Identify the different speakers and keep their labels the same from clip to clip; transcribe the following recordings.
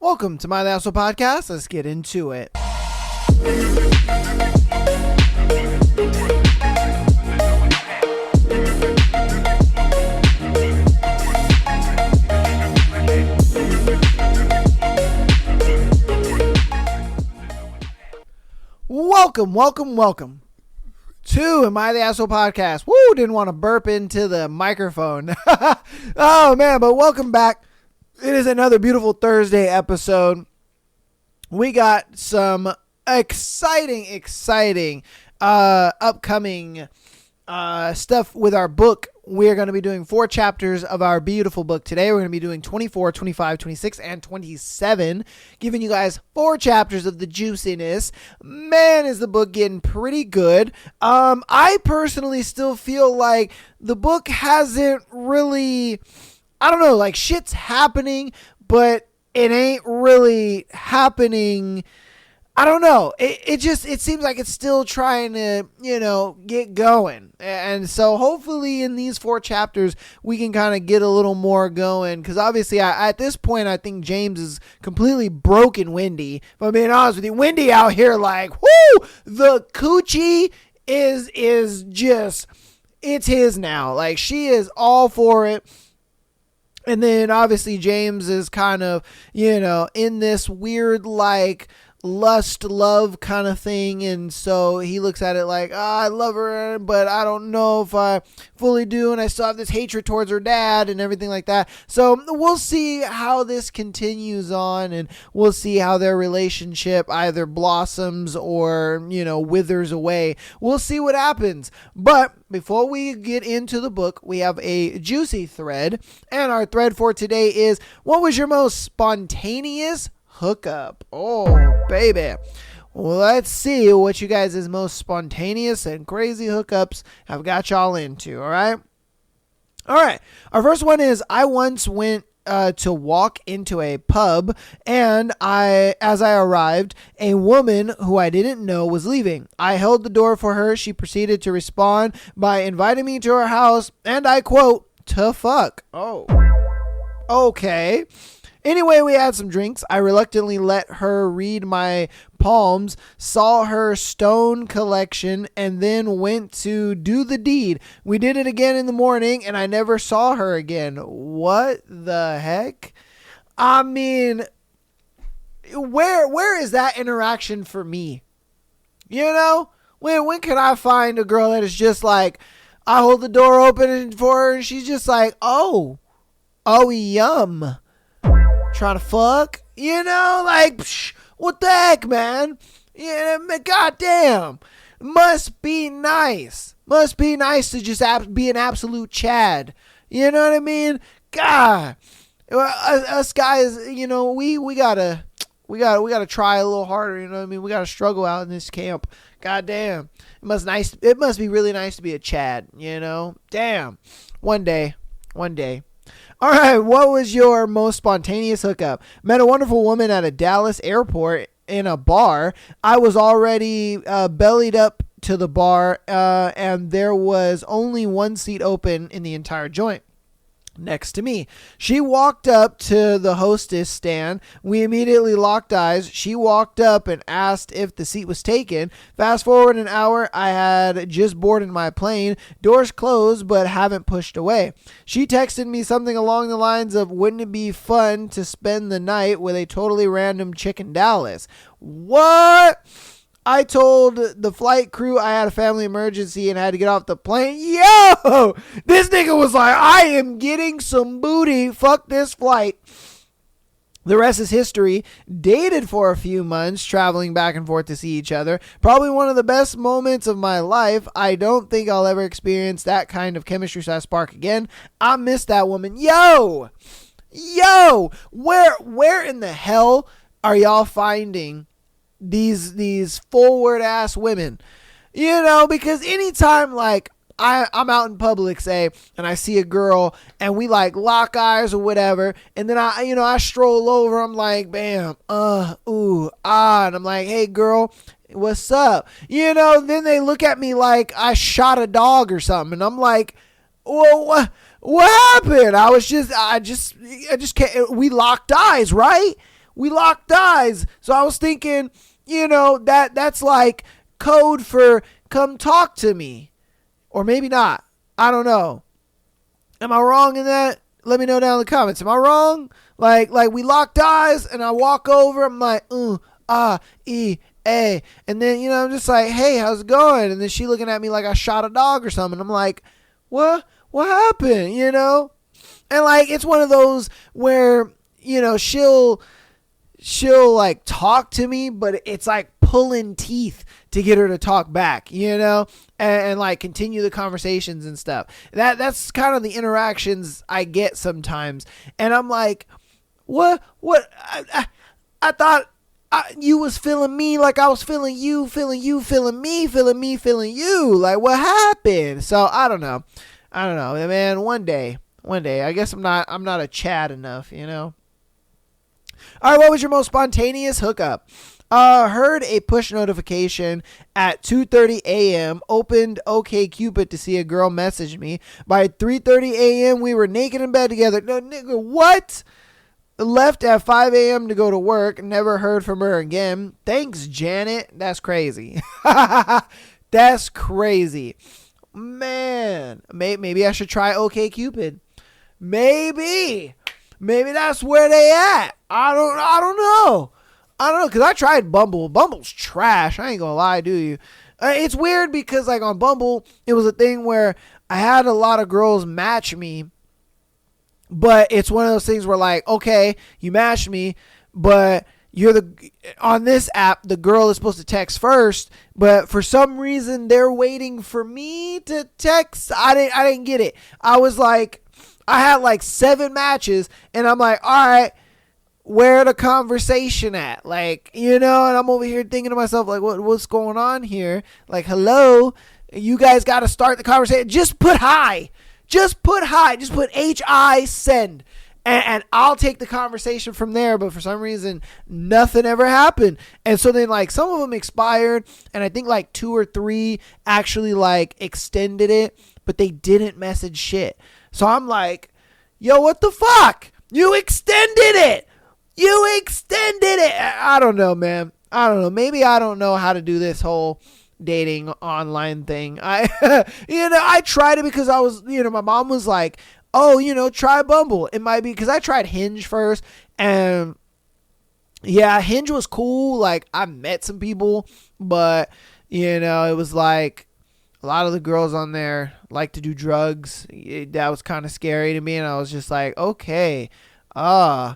Speaker 1: Welcome to My The Asshole Podcast. Let's get into it. Welcome to Am I the Asshole Podcast. Woo, didn't want to burp into the microphone. Oh man, but welcome back. It is another beautiful Thursday episode. We got some exciting upcoming stuff with our book. We're going to be doing 4 chapters of our beautiful book today. We're going to be doing 24, 25, 26, and 27, giving you guys 4 chapters of the juiciness. Man, is the book getting pretty good. I personally still feel like the book hasn't really, I don't know, like shit's happening, but it ain't really happening. I don't know. It seems like it's still trying to, get going. And so hopefully in these 4 chapters, we can kind of get a little more going. Because obviously at this point, I think James is completely broken Wendy. If I'm being honest with you, Wendy out here like, whoo, the coochie is just, it's his now. Like she is all for it. And then obviously James is kind of, in this weird like lust love kind of thing, and so he looks at it like, I love her, but I don't know if I fully do, and I still have this hatred towards her dad and everything like that. So we'll see how this continues on, and we'll see how their relationship either blossoms or withers away. We'll see what happens. But before we get into the book, we have a juicy thread, and our thread for today is, what was your most spontaneous hookup? Oh, baby. Well, let's see what you guys' most spontaneous and crazy hookups have got y'all into, all right? All right. Our first one is, I once went to walk into a pub, and as I arrived, a woman who I didn't know was leaving. I held the door for her. She proceeded to respond by inviting me to her house, and I quote, to fuck. Oh, okay. Anyway, we had some drinks. I reluctantly let her read my palms, saw her stone collection, and then went to do the deed. We did it again in the morning, and I never saw her again. What the heck? I mean, where is that interaction for me? When can I find a girl that is just like, I hold the door open for her, and she's just like, oh, yum. Trying to fuck, psh, what the heck, man? Goddamn. Must be nice to just be an absolute Chad. You know what I mean? God, us guys, we gotta try a little harder. You know what I mean? We gotta struggle out in this camp. Goddamn, it must be really nice to be a Chad. Damn. One day. All right, what was your most spontaneous hookup? Met a wonderful woman at a Dallas airport in a bar. I was already bellied up to the bar, and there was only one seat open in the entire joint next to me. She walked up to the hostess stand. We immediately locked eyes. She walked up and asked if the seat was taken. Fast forward an hour, I had just boarded my plane. Doors closed, but haven't pushed away. She texted me something along the lines of, wouldn't it be fun to spend the night with a totally random chick in Dallas? What? I told the flight crew I had a family emergency and had to get off the plane. Yo, this nigga was like, I am getting some booty. Fuck this flight. The rest is history. Dated for a few months, traveling back and forth to see each other. Probably one of the best moments of my life. I don't think I'll ever experience that kind of chemistry /spark again. I miss that woman. Yo, where in the hell are y'all finding these forward ass women? Because anytime like I'm out in public, say, and I see a girl and we like lock eyes or whatever, and then I stroll over, I'm like, bam, ooh, ah, and I'm like, hey girl, what's up? Then they look at me like I shot a dog or something, and I'm like, well, what happened? I just can't, we locked eyes, right? we locked eyes. So I was thinking, that's like code for come talk to me. Or maybe not. I don't know. Am I wrong in that? Let me know down in the comments. Am I wrong? Like we locked eyes and I walk over. I'm like, A. And then, I'm just like, hey, how's it going? And then she looking at me like I shot a dog or something. I'm like, what happened? And like, it's one of those where, she'll like talk to me, but it's like pulling teeth to get her to talk back, and like continue the conversations and stuff. That's kind of the interactions I get sometimes. And I'm like, what? I thought you was feeling me like I was feeling you, feeling me, feeling you. Like, what happened? So I don't know, man. One day, I guess I'm not a Chad enough, All right, what was your most spontaneous hookup? Heard a push notification at 2:30 a.m. Opened OkCupid to see a girl message me. By 3:30 a.m. we were naked in bed together. No, nigga, what? Left at 5 a.m. to go to work. Never heard from her again. Thanks, Janet. That's crazy. That's crazy. Man, maybe I should try OkCupid. Maybe that's where they at. I don't know. Because I tried Bumble. Bumble's trash. I ain't gonna lie to you. It's weird because, like, on Bumble, it was a thing where I had a lot of girls match me. But it's one of those things where, like, okay, you matched me, but on this app, the girl is supposed to text first, but for some reason they're waiting for me to text. I didn't get it. I had like 7 matches, and I'm like, all right, where the conversation at? Like, and I'm over here thinking to myself, like, what's going on here? Like, hello, you guys got to start the conversation. Just put hi. Just put HI send, and I'll take the conversation from there. But for some reason, nothing ever happened. And so then, like, some of them expired, and I think like 2 or 3 actually like extended it, but they didn't message shit. So I'm like, yo, what the fuck? You extended it. I don't know, man. I don't know. Maybe I don't know how to do this whole dating online thing. I tried it because I was, my mom was like, oh, try Bumble. It might be because I tried Hinge first, and yeah, Hinge was cool. Like, I met some people, but it was like a lot of the girls on there like to do drugs. That was kind of scary to me, and I was just like, okay, yeah.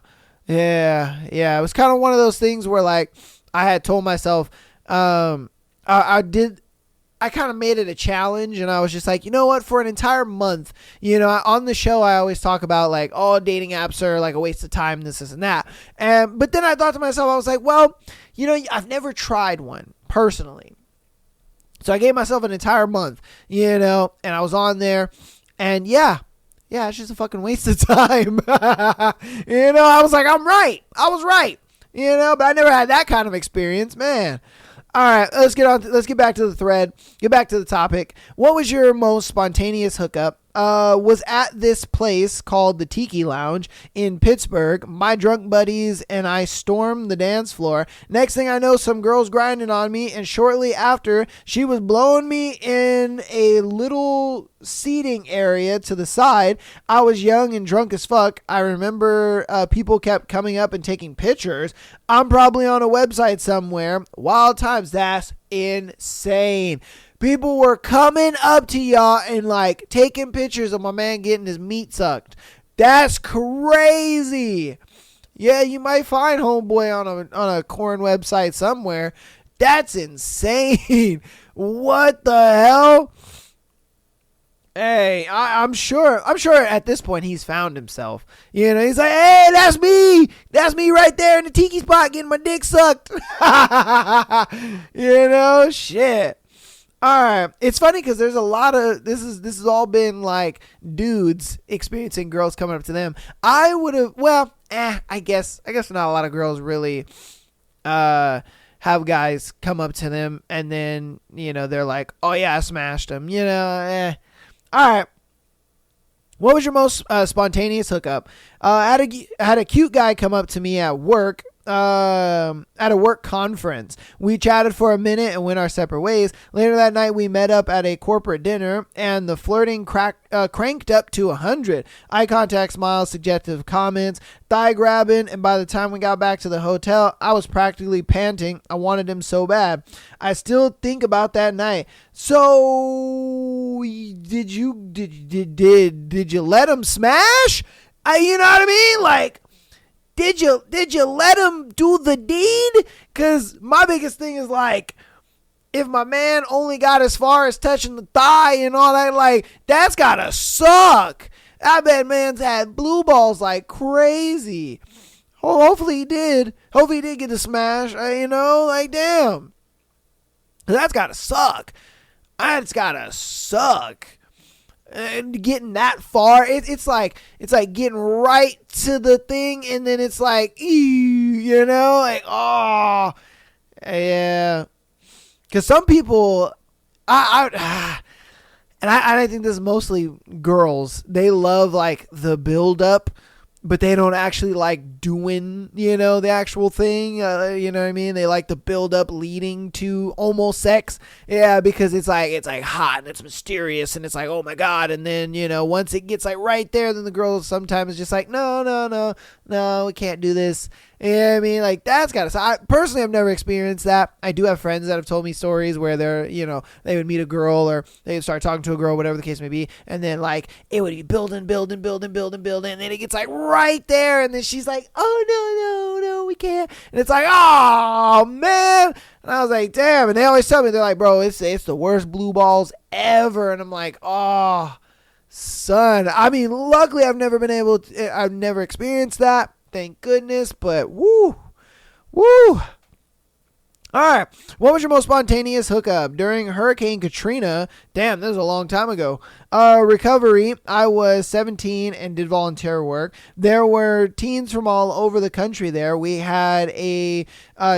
Speaker 1: It was kind of one of those things where, like, I had told myself, I kind of made it a challenge, and I was just like, you know what, for an entire month, on the show, I always talk about, like, oh, dating apps are like a waste of time, this and that. But then I thought to myself, I was like, well, I've never tried one personally. So I gave myself an entire month, and I was on there, and yeah, it's just a fucking waste of time. I was like, I was right, but I never had that kind of experience, man. All right, let's get back to the thread. Get back to the topic. What was your most spontaneous hookup? Was at this place called the Tiki Lounge in Pittsburgh. My drunk buddies and I stormed the dance floor. Next thing I know, some girls grinding on me, and shortly after, she was blowing me in a little seating area to the side. I was young and drunk as fuck. I remember people kept coming up and taking pictures. I'm probably on a website somewhere. Wild times. That's insane. People were coming up to y'all and, like, taking pictures of my man getting his meat sucked. That's crazy. Yeah, you might find homeboy on a corn website somewhere. That's insane. What the hell? Hey, I'm sure at this point he's found himself. He's like, hey, that's me. That's me right there in the tiki spot getting my dick sucked. Shit. All right. It's funny because there's a lot of this has all been like dudes experiencing girls coming up to them. I would have, I guess not a lot of girls really have guys come up to them and then, they're like, oh yeah, I smashed him, All right. What was your most spontaneous hookup? I had a cute guy come up to me at work. at a work conference. We chatted for a minute and went our separate ways. Later that night, we met up at a corporate dinner, and the flirting cranked up to 100. Eye contact, smiles, suggestive comments, thigh grabbing, and by the time we got back to the hotel, I was practically panting. I wanted him so bad. I still think about that night. So, did you let him smash? You know what I mean? Like, did you let him do the deed? Because my biggest thing is, like, if my man only got as far as touching the thigh and all that, like, that's gotta suck. I bet man's had blue balls like crazy. Hopefully he did. Hopefully he did get the smash. Like, damn. That's gotta suck. That's gotta suck. And getting that far, it's like getting right to the thing, and then it's like, like, oh, yeah. Because some people, I think this is mostly girls. They love like the build up, but they don't actually like doing, the actual thing. You know what I mean? They like the build up leading to almost sex. Yeah, because it's like hot and it's mysterious and it's like, oh my God. And then, once it gets like right there, then the girl sometimes is just like, no, we can't do this. Yeah, I mean, like, that's gotta. I personally have never experienced that. I do have friends that have told me stories where they're, they would meet a girl or they would start talking to a girl, whatever the case may be, and then like it would be building, and then it gets like right there, and then she's like, oh no, we can't, and it's like, oh man, and I was like, damn, and they always tell me, they're like, bro, it's the worst blue balls ever, and I'm like, oh, son, I mean, luckily I've never experienced that. Thank goodness, but woo. All right. What was your most spontaneous hookup? During Hurricane Katrina, damn, this was a long time ago. Recovery, I was 17 and did volunteer work. There were teens from all over the country there. We had a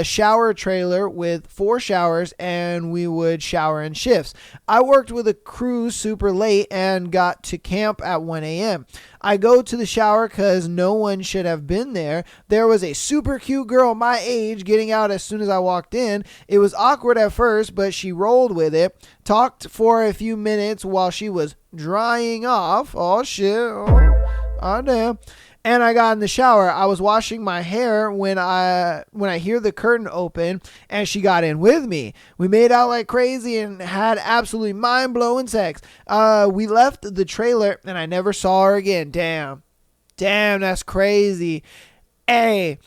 Speaker 1: shower trailer with 4 showers, and we would shower in shifts. I worked with a crew super late and got to camp at 1 a.m. I go to the shower because no one should have been there. There was a super cute girl my age getting out as soon as I walked in. It was awkward at first, but she rolled with it. Talked for a few minutes while she was drying off. Oh, shit. Oh, damn. And I got in the shower. I was washing my hair when I hear the curtain open, and she got in with me. We made out like crazy and had absolutely mind-blowing sex. We left the trailer, and I never saw her again. Damn, that's crazy. Hey,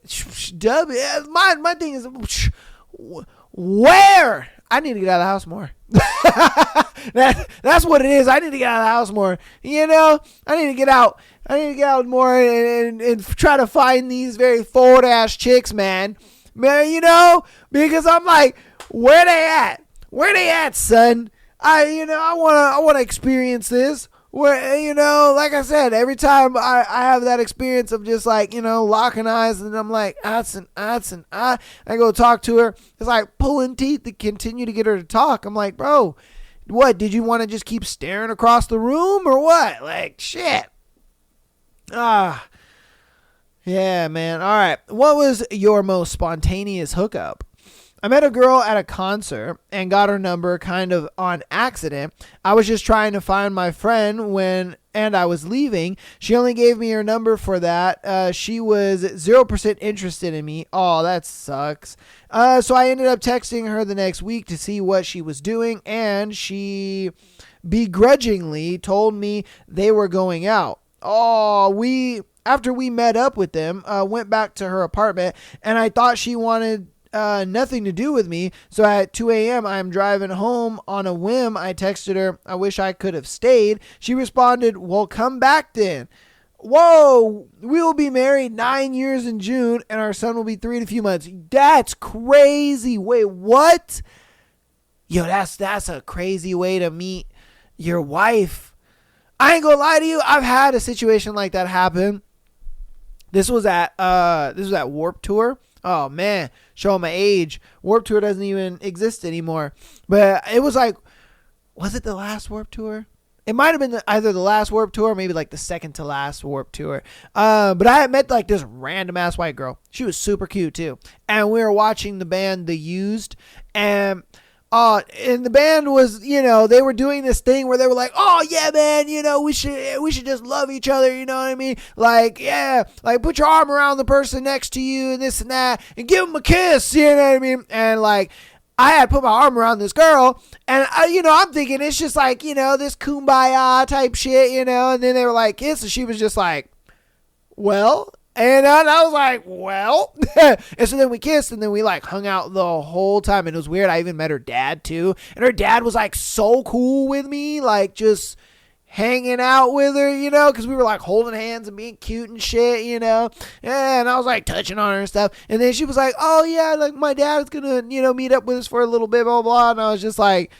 Speaker 1: my thing is, where? I need to get out of the house more. That's what it is. I need to get out of the house more. I need to get out. More and try to find these very forward ass chicks, man. Because I'm like, where they at? Where they at, son? I wanna experience this. Where, like I said, every time I have that experience of just like, locking eyes, and I'm like, I go talk to her. It's like pulling teeth to continue to get her to talk. I'm like, bro, what? Did you want to just keep staring across the room or what? Like, shit. Yeah, man. All right. What was your most spontaneous hookup? I met a girl at a concert and got her number kind of on accident. I was just trying to find my friend and I was leaving. She only gave me her number for that. She was 0% interested in me. Oh, that sucks. So I ended up texting her the next week to see what she was doing, and she begrudgingly told me they were going out. Oh, after we met up with them, went back to her apartment, and I thought she wanted nothing to do with me. So at 2 a.m. I'm driving home on a whim. I texted her, I wish I could have stayed. She responded, well, come back then. Whoa, we will be married 9 years in June, and our son will be 3 in a few months. That's crazy. Wait, what? Yo, that's a crazy way to meet your wife. I ain't gonna lie to you. I've had a situation like that happen. This was at Warped Tour. Oh man, showing my age. Warped Tour doesn't even exist anymore. But it was like, was it the last Warped Tour? It might have been either the last Warped Tour or maybe like the second to last Warped Tour. But I had met like this random ass white girl. She was super cute too. And we were watching the band The Used. And the band was, they were doing this thing where they were like, oh yeah, man, we should just love each other. You know what I mean? Like, yeah, like put your arm around the person next to you and this and that and give them a kiss. You know what I mean? And like, I had put my arm around this girl and I'm thinking it's just like, this kumbaya type shit, and then they were like, kiss. And she was just like, well, and I was like, well, and so then we kissed and then we like hung out the whole time. And it was weird. I even met her dad too. And her dad was like so cool with me, like just hanging out with her, because we were like holding hands and being cute and shit, and I was like touching on her and stuff. And then she was like, oh yeah, like my dad is going to, meet up with us for a little bit, blah, blah. And I was just like,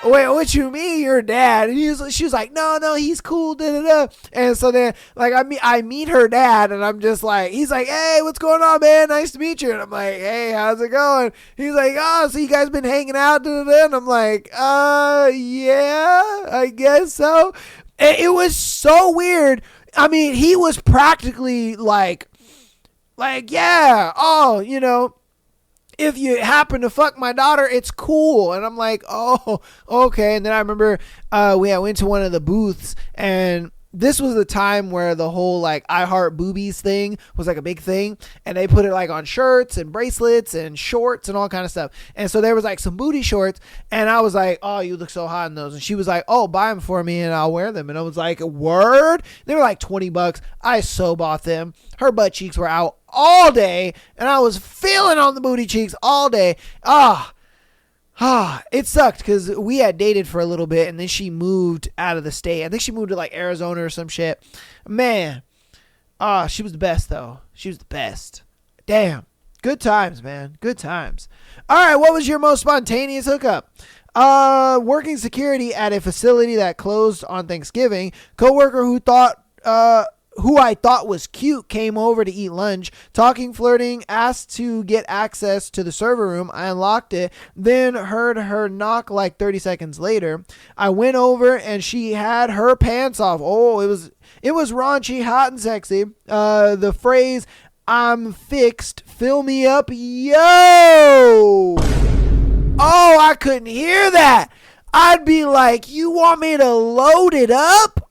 Speaker 1: wait, what you mean, your dad? And she was like, no, he's cool, da da da. And so then, like, I meet her dad, and I'm just like, he's like, hey, what's going on, man? Nice to meet you. And I'm like, hey, how's it going? He's like, oh, so you guys been hanging out, da da da. And I'm like, yeah, I guess so. And it was so weird. I mean, he was practically like, yeah, oh, if you happen to fuck my daughter, it's cool. And I'm like, oh, okay. And then I remember we went to one of the booths, and this was the time where the whole like I Heart Boobies thing was like a big thing, and they put it like on shirts and bracelets and shorts and all kind of stuff. And so there was like some booty shorts, and I was like, oh, you look so hot in those. And she was like, oh, buy them for me and I'll wear them. And I was like, word? They were like $20. I so bought them. Her butt cheeks were out all day, and I was feeling on the booty cheeks all day. It sucked because we had dated for a little bit, and then she moved out of the state. I think she moved to like Arizona or some shit. Man, she was the best though. She was the best. Damn, good times, man. Good times. All right, what was your most spontaneous hookup? Working security at a facility that closed on Thanksgiving. Coworker who I thought was cute came over to eat lunch, talking, flirting, asked to get access to the server room. I unlocked it, then heard her knock like 30 seconds later. I went over and she had her pants off. Oh, it was raunchy, hot and sexy. The phrase, I'm fixed, fill me up, yo! Oh, I couldn't hear that. I'd be like, you want me to load it up?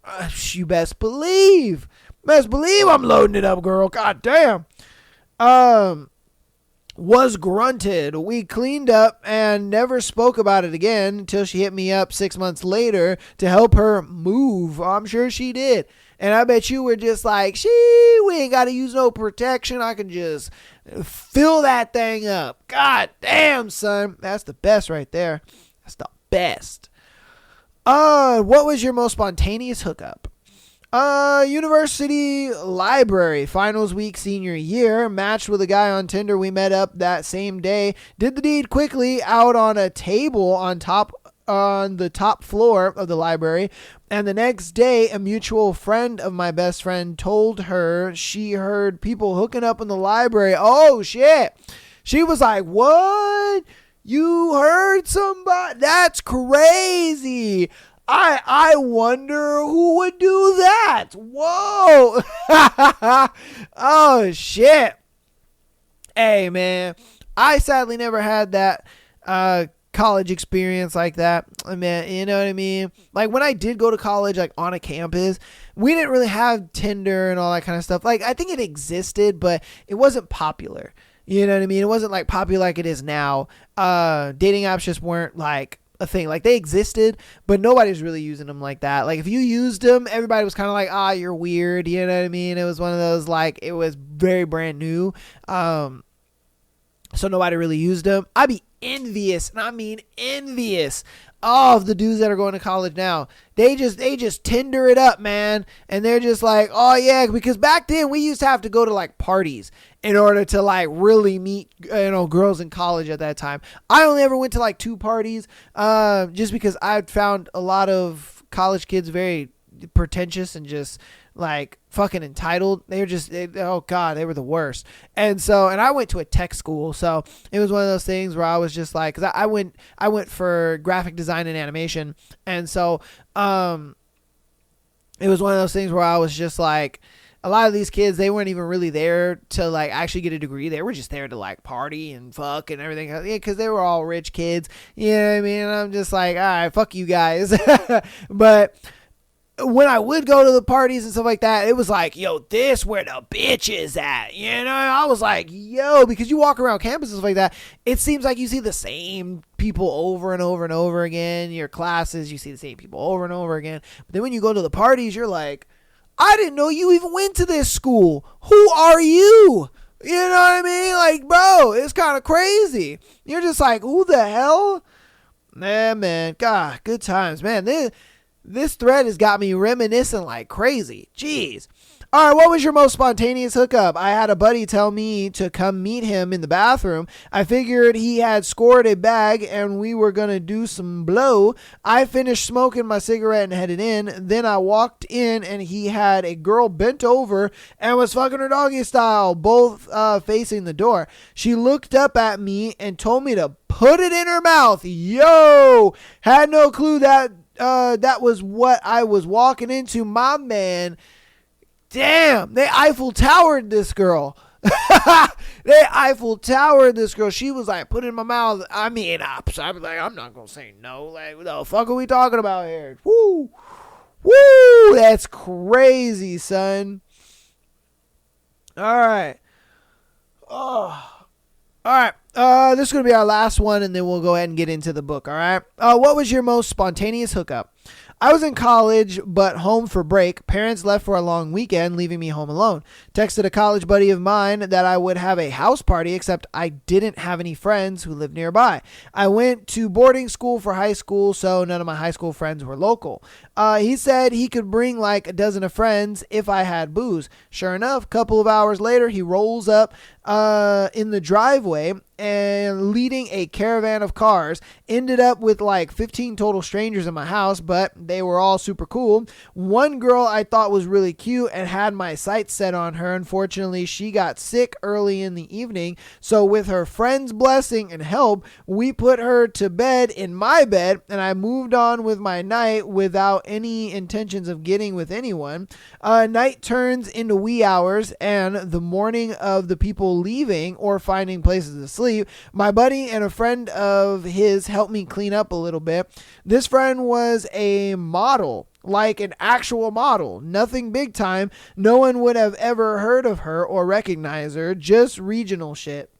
Speaker 1: You best believe. Best believe I'm loading it up, girl. God damn. Was grunted. We cleaned up and never spoke about it again until she hit me up 6 months later to help her move. I'm sure she did. And I bet you were just like, we ain't got to use no protection. I can just fill that thing up. God damn, son. That's the best right there. That's the best. What was your most spontaneous hookup? University library, finals week senior year, matched with a guy on Tinder. We met up that same day, did the deed quickly out on a table on the top floor of the library. And the next day, a mutual friend of my best friend told her she heard people hooking up in the library. Oh shit. She was like, what? You heard somebody? That's crazy. I wonder who would do that. Whoa. Oh, shit. Hey, man. I sadly never had that college experience like that. I mean, you know what I mean? Like, when I did go to college, like, on a campus, we didn't really have Tinder and all that kind of stuff. Like, I think it existed, but it wasn't popular. You know what I mean? It wasn't, like, popular like it is now. Dating apps just weren't, like, a thing. Like, they existed, but nobody's really using them like that. Like, if you used them, everybody was kind of like, you're weird. You know what I mean? It was one of those, like, it was very brand new. So nobody really used them. I'd be envious, and I mean envious, of the dudes that are going to college now. They just Tinder it up, man. And they're just like, oh yeah, because back then we used to have to go to like parties in order to like really meet, girls in college at that time. I only ever went to like 2 parties, just because I found a lot of college kids very pretentious and just like fucking entitled. They were just, oh God, they were the worst. And I went to a tech school. So it was one of those things where I was just like, cause I went for graphic design and animation. And so, it was one of those things where I was just like, a lot of these kids, they weren't even really there to like actually get a degree. They were just there to like party and fuck and everything. Yeah, because they were all rich kids. You know what I mean? I'm just like, all right, fuck you guys. But when I would go to the parties and stuff like that, it was like, yo, this where the bitch is at. You know, I was like, yo, because you walk around campus and stuff like that, it seems like you see the same people over and over and over again. Your classes, you see the same people over and over again. But then when you go to the parties, you're like, I didn't know you even went to this school. Who are you? You know what I mean? Like, bro, it's kind of crazy. You're just like, who the hell? Nah, man. God, good times. Man, this thread has got me reminiscing like crazy. Jeez. All right, what was your most spontaneous hookup? I had a buddy tell me to come meet him in the bathroom. I figured he had scored a bag and we were going to do some blow. I finished smoking my cigarette and headed in. Then I walked in and he had a girl bent over and was fucking her doggy style, both facing the door. She looked up at me and told me to put it in her mouth. Yo! Had no clue that that was what I was walking into. My man... Damn, they Eiffel Towered this girl. They Eiffel Towered this girl. She was like, put it in my mouth. I mean, I'm like, I'm not going to say no. Like, what the fuck are we talking about here? Woo. Woo. That's crazy, son. All right. Oh. All right. This is going to be our last one, and then we'll go ahead and get into the book, all right? What was your most spontaneous hookup? I was in college, but home for break. Parents left for a long weekend, leaving me home alone. Texted a college buddy of mine that I would have a house party, except I didn't have any friends who lived nearby. I went to boarding school for high school, so none of my high school friends were local. He said he could bring like a dozen of friends if I had booze. Sure enough, a couple of hours later, he rolls up in the driveway and leading a caravan of cars. Ended up with like 15 total strangers in my house, but they were all super cool. One girl I thought was really cute and had my sights set on her. Unfortunately, she got sick early in the evening, so with her friend's blessing and help, we put her to bed in my bed, and I moved on with my night without any intentions of getting with anyone. Night turns into wee hours, and the morning of the people leaving or finding places to sleep, my buddy and a friend of his helped me clean up a little bit. This friend was a model, like an actual model, nothing big time. No one would have ever heard of her or recognized her, just regional shit.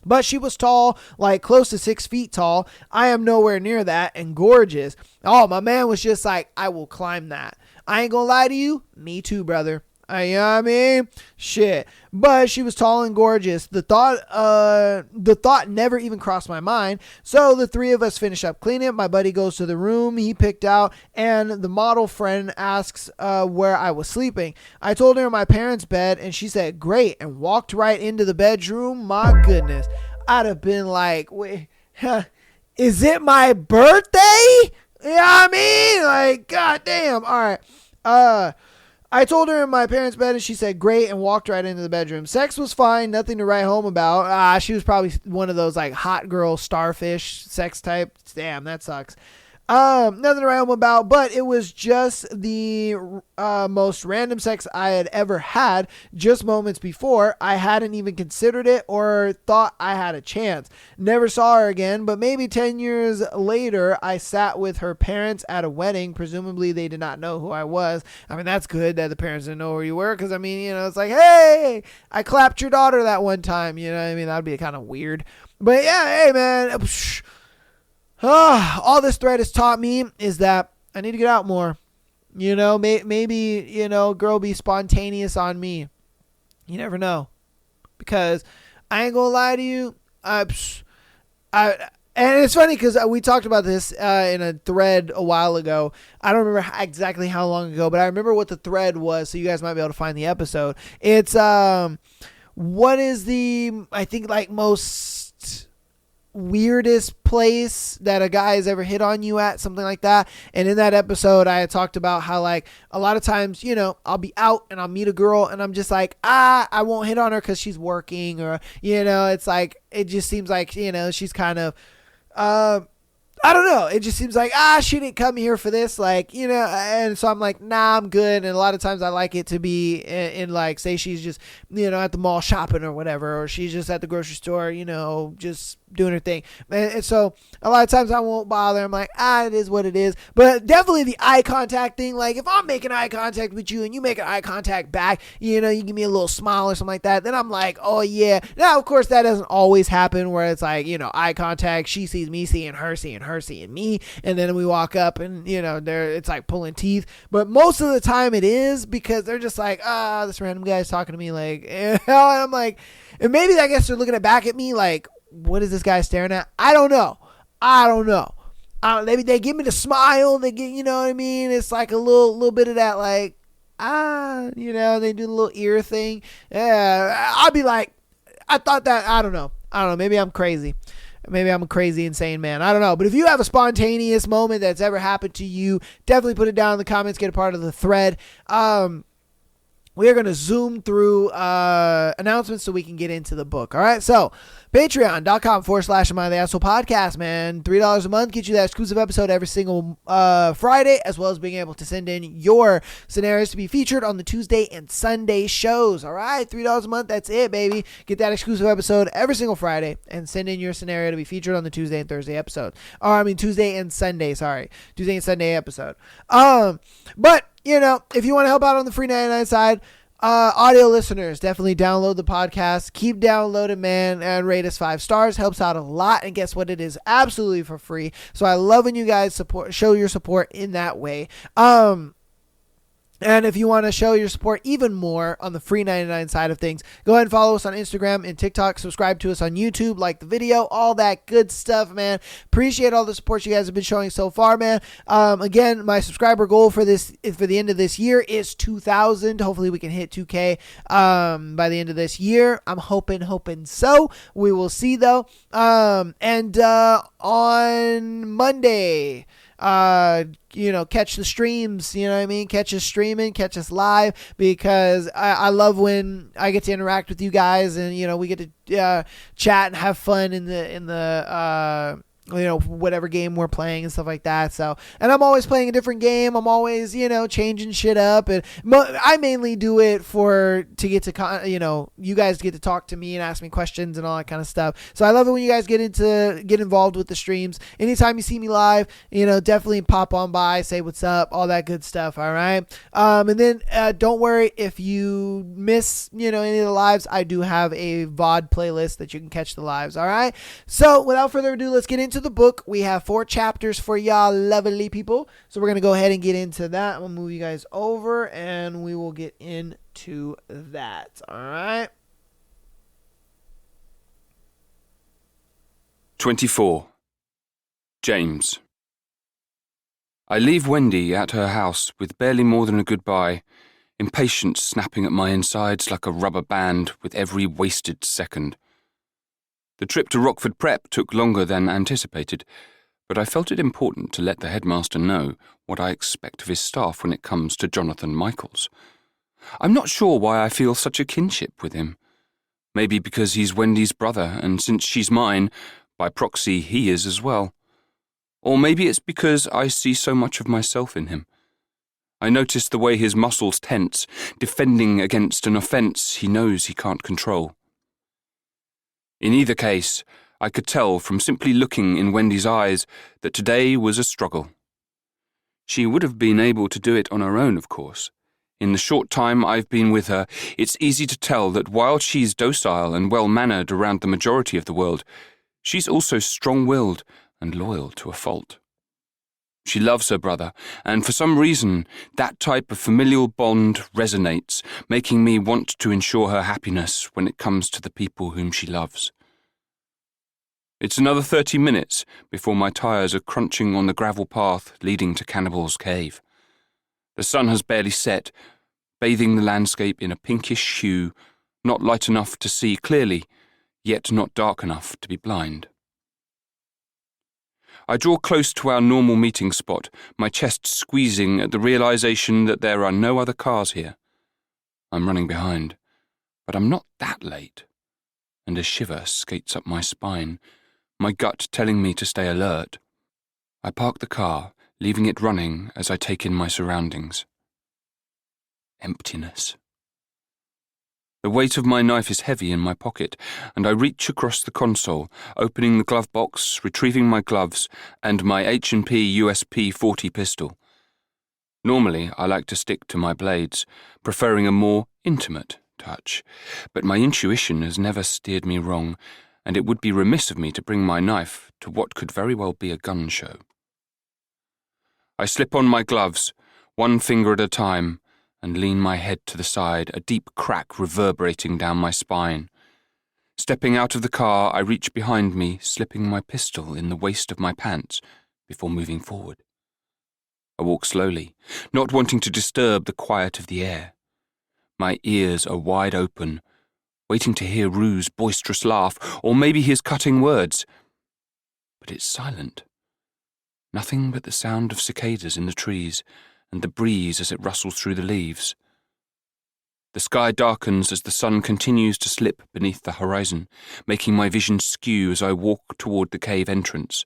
Speaker 1: But she was tall, like close to 6 feet tall. I am nowhere near that, and gorgeous. Oh, my man was just like, I will climb that. I ain't gonna lie to you. Me too, brother. You know what I mean? Shit. But she was tall and gorgeous. The thought never even crossed my mind. So the three of us finish up cleaning. My buddy goes to the room he picked out, and the model friend asks where I was sleeping. I told her my parents' bed, and she said, great, and walked right into the bedroom. My goodness. I'd have been like, wait, is it my birthday? You know what I mean? Like, goddamn. All right. I told her in my parents' bed, and she said, great, and walked right into the bedroom. Sex was fine, nothing to write home about. She was probably one of those, like, hot girl starfish sex type. Damn, that sucks. Nothing to write home about, but it was just the most random sex I had ever had. Just moments before, I hadn't even considered it or thought I had a chance. Never saw her again, but maybe 10 years later, I sat with her parents at a wedding. Presumably, they did not know who I was. I mean, that's good that the parents didn't know who you were, because, I mean, you know, it's like, hey, I clapped your daughter that one time. You know what I mean? That would be kind of weird. But, yeah, hey, man, all this thread has taught me is that I need to get out more. You know, maybe, you know, girl be spontaneous on me. You never know. Because I ain't gonna lie to you. And it's funny because we talked about this in a thread a while ago. I don't remember exactly how long ago, but I remember what the thread was, so you guys might be able to find the episode. It's what is the, I think, like most weirdest place that a guy has ever hit on you at, something like that. And in that episode, I had talked about how, like, a lot of times, you know, I'll be out and I'll meet a girl and I'm just like, I won't hit on her because she's working, or, you know, it's like, it just seems like, you know, she's kind of, I don't know. It just seems like, she didn't come here for this, like, you know, and so I'm like, nah, I'm good. And a lot of times I like it to be in like, say she's just, you know, at the mall shopping or whatever, or she's just at the grocery store, you know, just doing her thing. And so a lot of times I won't bother. I'm like, it is what it is. But definitely the eye contact thing, like if I'm making eye contact with you and you make an eye contact back, you know, you give me a little smile or something like that, then I'm like, oh yeah. Now, of course, that doesn't always happen where it's like, you know, eye contact, she sees me seeing her seeing me, and then we walk up and, you know, it's like pulling teeth. But most of the time it is because they're just like, this random guy's talking to me, like, and I'm like, and maybe I guess they're looking back at me like, what is this guy staring at? I don't know. Maybe they give me the smile. They get, you know what I mean? It's like a little bit of that, like, you know, they do the little ear thing. Yeah, I'll be like, I thought that, I don't know. Maybe I'm crazy. Maybe I'm a crazy, insane man. I don't know. But if you have a spontaneous moment that's ever happened to you, definitely put it down in the comments. Get a part of the thread. We are going to zoom through announcements so we can get into the book. All right. So patreon.com/Am I the Asshole Podcast, man. $3 a month gets you that exclusive episode every single Friday, as well as being able to send in your scenarios to be featured on the Tuesday and Sunday shows. All right. $3 a month. That's it, baby. Get that exclusive episode every single Friday and send in your scenario to be featured on the Tuesday and Thursday episode. Tuesday and Sunday. Sorry. Tuesday and Sunday episode. But, you know, if you want to help out on the free 99 side, audio listeners, definitely download the podcast. Keep downloading, man, and rate us 5 stars. Helps out a lot. And guess what? It is absolutely for free. So I love when you guys show your support in that way. And if you want to show your support even more on the free 99 side of things, go ahead and follow us on Instagram and TikTok. Subscribe to us on YouTube, like the video, all that good stuff, man. Appreciate all the support you guys have been showing so far, man. Again, my subscriber goal for the end of this year is 2,000. Hopefully we can hit 2K by the end of this year. I'm hoping so. We will see, though. And on Monday, you know, catch the streams, you know what I mean? Catch us streaming, catch us live, because I love when I get to interact with you guys and, you know, we get to chat and have fun in the you know, whatever game we're playing and stuff like that. So, and I'm always playing a different game. I'm always, you know, changing shit up, and I mainly do it to get to, you know, you guys get to talk to me and ask me questions and all that kind of stuff. So I love it when you guys get involved with the streams. Anytime you see me live, you know, definitely pop on by, say what's up, all that good stuff. All right. And then don't worry if you miss, you know, any of the lives. I do have a VOD playlist that you can catch the lives. All right. So without further ado, let's get into the book. We have 4 chapters for y'all lovely people. So we're going to go ahead and get into that. I'm going to move you guys over and we will get into that. All right.
Speaker 2: 24. James. I leave Wendy at her house with barely more than a goodbye, impatience snapping at my insides like a rubber band with every wasted second. The trip to Rockford Prep took longer than anticipated, but I felt it important to let the headmaster know what I expect of his staff when it comes to Jonathan Michaels. I'm not sure why I feel such a kinship with him. Maybe because he's Wendy's brother, and since she's mine, by proxy he is as well. Or maybe it's because I see so much of myself in him. I notice the way his muscles tense, defending against an offence he knows he can't control. In either case, I could tell from simply looking in Wendy's eyes that today was a struggle. She would have been able to do it on her own, of course. In the short time I've been with her, it's easy to tell that while she's docile and well-mannered around the majority of the world, she's also strong-willed and loyal to a fault. She loves her brother, and for some reason, that type of familial bond resonates, making me want to ensure her happiness when it comes to the people whom she loves. It's another 30 minutes before my tyres are crunching on the gravel path leading to Cannibal's Cave. The sun has barely set, bathing the landscape in a pinkish hue, not light enough to see clearly, yet not dark enough to be blind. I draw close to our normal meeting spot, my chest squeezing at the realization that there are no other cars here. I'm running behind, but I'm not that late, and a shiver skates up my spine, my gut telling me to stay alert. I park the car, leaving it running as I take in my surroundings. Emptiness. The weight of my knife is heavy in my pocket, and I reach across the console, opening the glove box, retrieving my gloves, and my H&P USP 40 pistol. Normally, I like to stick to my blades, preferring a more intimate touch, but my intuition has never steered me wrong, and it would be remiss of me to bring my knife to what could very well be a gun show. I slip on my gloves, one finger at a time, and lean my head to the side, a deep crack reverberating down my spine. Stepping out of the car, I reach behind me, slipping my pistol in the waist of my pants before moving forward. I walk slowly, not wanting to disturb the quiet of the air. My ears are wide open, waiting to hear Rue's boisterous laugh, or maybe his cutting words. But it's silent. Nothing but the sound of cicadas in the trees, and the breeze as it rustles through the leaves. The sky darkens as the sun continues to slip beneath the horizon, making my vision skew as I walk toward the cave entrance.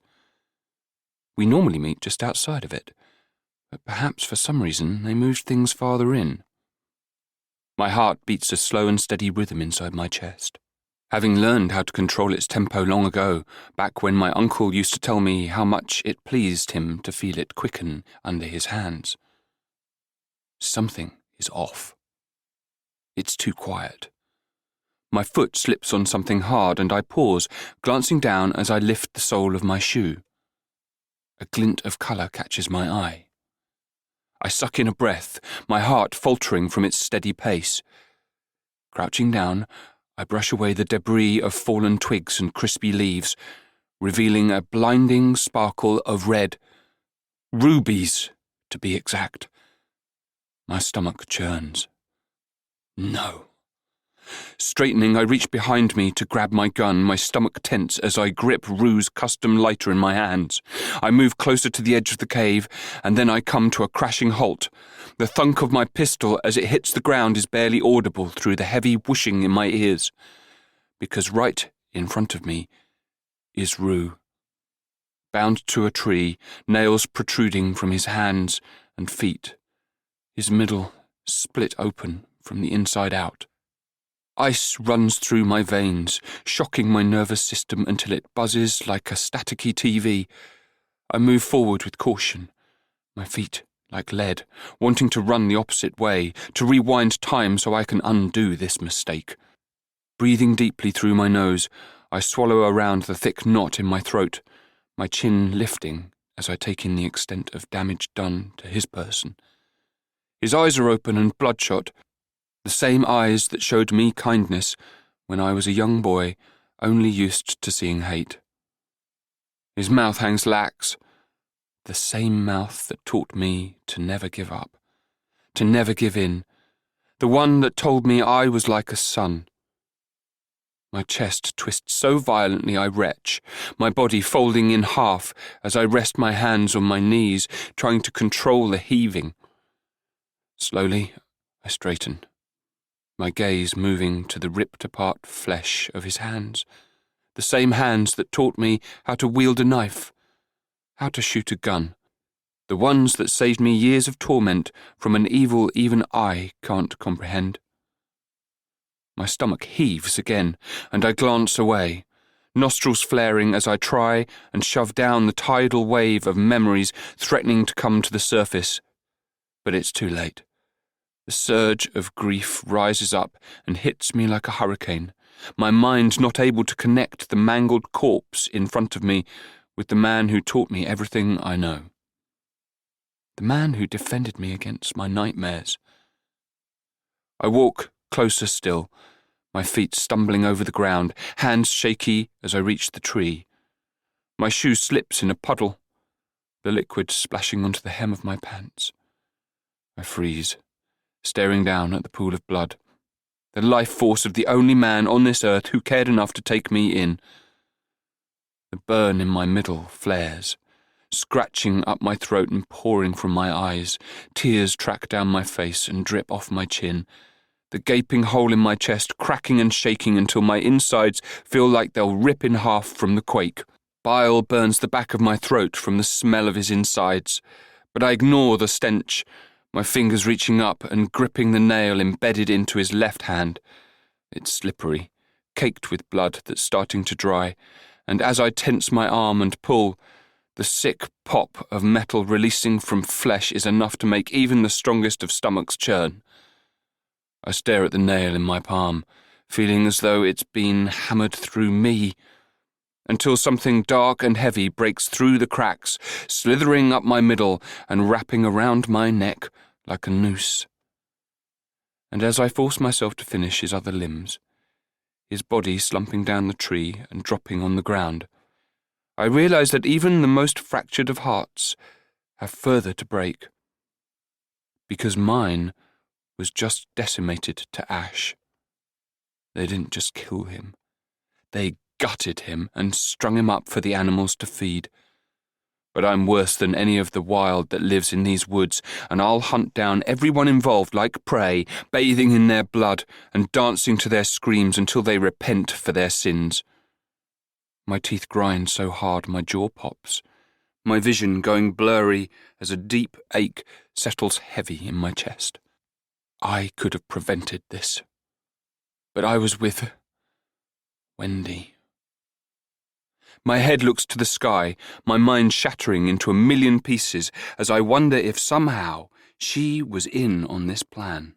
Speaker 2: We normally meet just outside of it, but perhaps for some reason they moved things farther in. My heart beats a slow and steady rhythm inside my chest. Having learned how to control its tempo long ago, back when my uncle used to tell me how much it pleased him to feel it quicken under his hands. Something is off. It's too quiet. My foot slips on something hard and I pause, glancing down as I lift the sole of my shoe. A glint of colour catches my eye. I suck in a breath, my heart faltering from its steady pace. Crouching down, I brush away the debris of fallen twigs and crispy leaves, revealing a blinding sparkle of red. Rubies, to be exact. My stomach churns. No. Straightening, I reach behind me to grab my gun, my stomach tense as I grip Rue's custom lighter in my hands. I move closer to the edge of the cave, and then I come to a crashing halt. The thunk of my pistol as it hits the ground is barely audible through the heavy whooshing in my ears, because right in front of me is Rue, bound to a tree, nails protruding from his hands and feet, his middle split open from the inside out. Ice runs through my veins, shocking my nervous system until it buzzes like a staticky TV. I move forward with caution, my feet like lead, wanting to run the opposite way, to rewind time so I can undo this mistake. Breathing deeply through my nose, I swallow around the thick knot in my throat, my chin lifting as I take in the extent of damage done to his person. His eyes are open and bloodshot, the same eyes that showed me kindness when I was a young boy, only used to seeing hate. His mouth hangs lax, the same mouth that taught me to never give up, to never give in, the one that told me I was like a son. My chest twists so violently I retch, my body folding in half as I rest my hands on my knees, trying to control the heaving. Slowly, I straighten, my gaze moving to the ripped-apart flesh of his hands, the same hands that taught me how to wield a knife, how to shoot a gun, the ones that saved me years of torment from an evil even I can't comprehend. My stomach heaves again, and I glance away, nostrils flaring as I try and shove down the tidal wave of memories threatening to come to the surface. But it's too late. The surge of grief rises up and hits me like a hurricane, my mind not able to connect the mangled corpse in front of me with the man who taught me everything I know. The man who defended me against my nightmares. I walk closer still, my feet stumbling over the ground, hands shaky as I reach the tree. My shoe slips in a puddle, the liquid splashing onto the hem of my pants. I freeze, staring down at the pool of blood, the life force of the only man on this earth who cared enough to take me in. The burn in my middle flares, scratching up my throat and pouring from my eyes. Tears track down my face and drip off my chin. The gaping hole in my chest cracking and shaking until my insides feel like they'll rip in half from the quake. Bile burns the back of my throat from the smell of his insides, but I ignore the stench, my fingers reaching up and gripping the nail embedded into his left hand. It's slippery, caked with blood that's starting to dry, and as I tense my arm and pull, the sick pop of metal releasing from flesh is enough to make even the strongest of stomachs churn. I stare at the nail in my palm, feeling as though it's been hammered through me, until something dark and heavy breaks through the cracks, slithering up my middle and wrapping around my neck like a noose. And as I force myself to finish his other limbs, his body slumping down the tree and dropping on the ground, I realize that even the most fractured of hearts have further to break, because mine was just decimated to ash. They didn't just kill him. They gutted him and strung him up for the animals to feed. But I'm worse than any of the wild that lives in these woods, and I'll hunt down everyone involved like prey, bathing in their blood and dancing to their screams until they repent for their sins. My teeth grind so hard my jaw pops, my vision going blurry as a deep ache settles heavy in my chest. I could have prevented this, but I was with Wendy. My head looks to the sky, my mind shattering into a million pieces as I wonder if somehow she was in on this plan.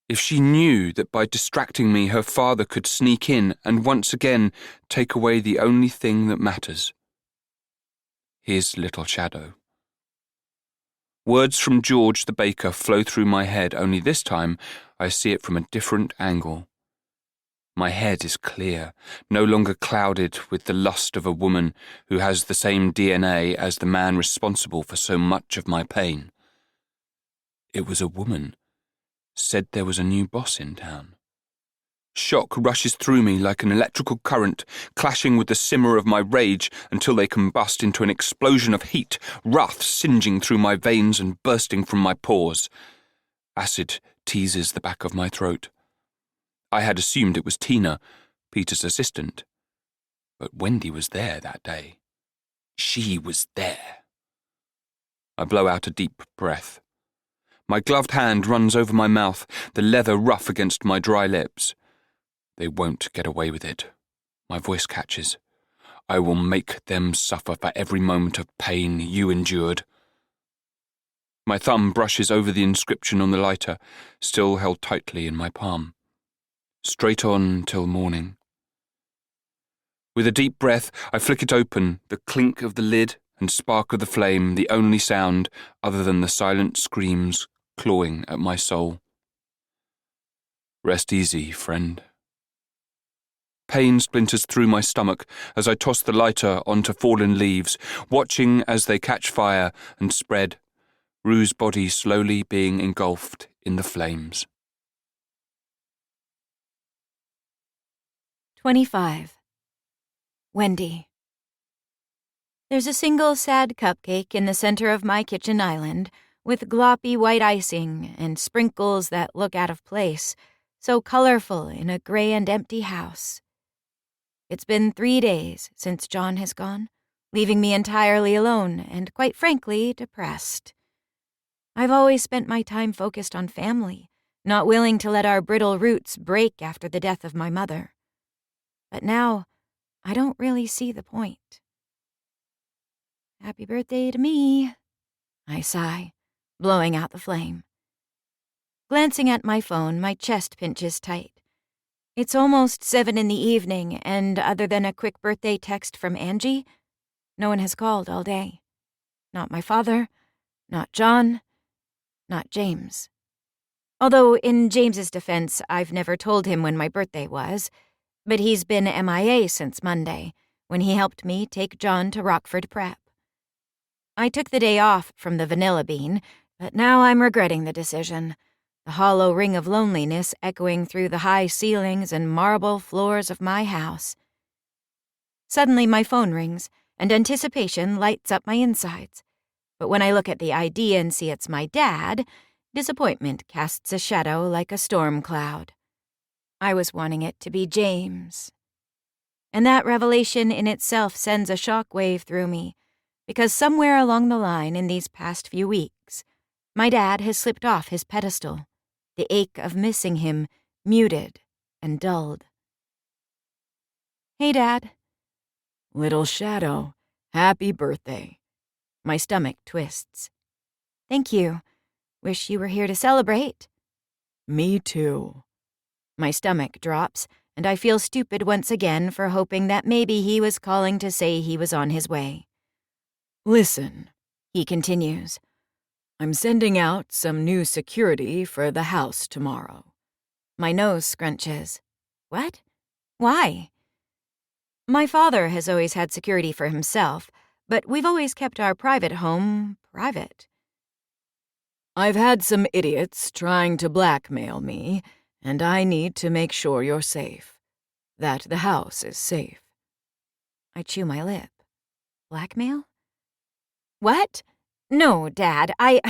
Speaker 2: If she knew that by distracting me her father could sneak in and once again take away the only thing that matters. His little shadow. Words from George the baker flow through my head, only this time I see it from a different angle. My head is clear, no longer clouded with the lust of a woman who has the same DNA as the man responsible for so much of my pain. It was a woman. Said there was a new boss in town. Shock rushes through me like an electrical current, clashing with the simmer of my rage until they combust into an explosion of heat, wrath singeing through my veins and bursting from my pores. Acid teases the back of my throat. I had assumed it was Tina, Peter's assistant. But Wendy was there that day. She was there. I blow out a deep breath. My gloved hand runs over my mouth, the leather rough against my dry lips. They won't get away with it. My voice catches. I will make them suffer for every moment of pain you endured. My thumb brushes over the inscription on the lighter, still held tightly in my palm. Straight on till morning. With a deep breath, I flick it open, the clink of the lid and spark of the flame, the only sound other than the silent screams clawing at my soul. Rest easy, friend. Pain splinters through my stomach as I toss the lighter onto fallen leaves, watching as they catch fire and spread, Rue's body slowly being engulfed in the flames.
Speaker 3: 25. Wendy. There's a single sad cupcake in the center of my kitchen island, with gloppy white icing and sprinkles that look out of place, so colorful in a gray and empty house. It's been 3 days since John has gone, leaving me entirely alone and, quite frankly, depressed. I've always spent my time focused on family, not willing to let our brittle roots break after the death of my mother. But now, I don't really see the point. Happy birthday to me, I sigh, blowing out the flame. Glancing at my phone, my chest pinches tight. It's almost 7 in the evening, and other than a quick birthday text from Angie, no one has called all day. Not my father, not John, not James. Although, in James's defense, I've never told him when my birthday was, but he's been MIA since Monday, when he helped me take John to Rockford Prep. I took the day off from the vanilla bean, but now I'm regretting the decision, the hollow ring of loneliness echoing through the high ceilings and marble floors of my house. Suddenly my phone rings, and anticipation lights up my insides. But when I look at the ID and see it's my dad, disappointment casts a shadow like a storm cloud. I was wanting it to be James. And that revelation in itself sends a shockwave through me, because somewhere along the line in these past few weeks, my dad has slipped off his pedestal, the ache of missing him muted and dulled. Hey, Dad.
Speaker 4: Little Shadow, happy birthday.
Speaker 3: My stomach twists. Thank you. Wish you were here to celebrate.
Speaker 4: Me too.
Speaker 3: My stomach drops, and I feel stupid once again for hoping that maybe he was calling to say he was on his way.
Speaker 4: Listen,
Speaker 3: he continues.
Speaker 4: I'm sending out some new security for the house tomorrow.
Speaker 3: My nose scrunches. What? Why? My father has always had security for himself, but we've always kept our private home private.
Speaker 4: I've had some idiots trying to blackmail me, and I need to make sure you're safe. That the house is safe.
Speaker 3: I chew my lip. Blackmail? What? No, Dad, I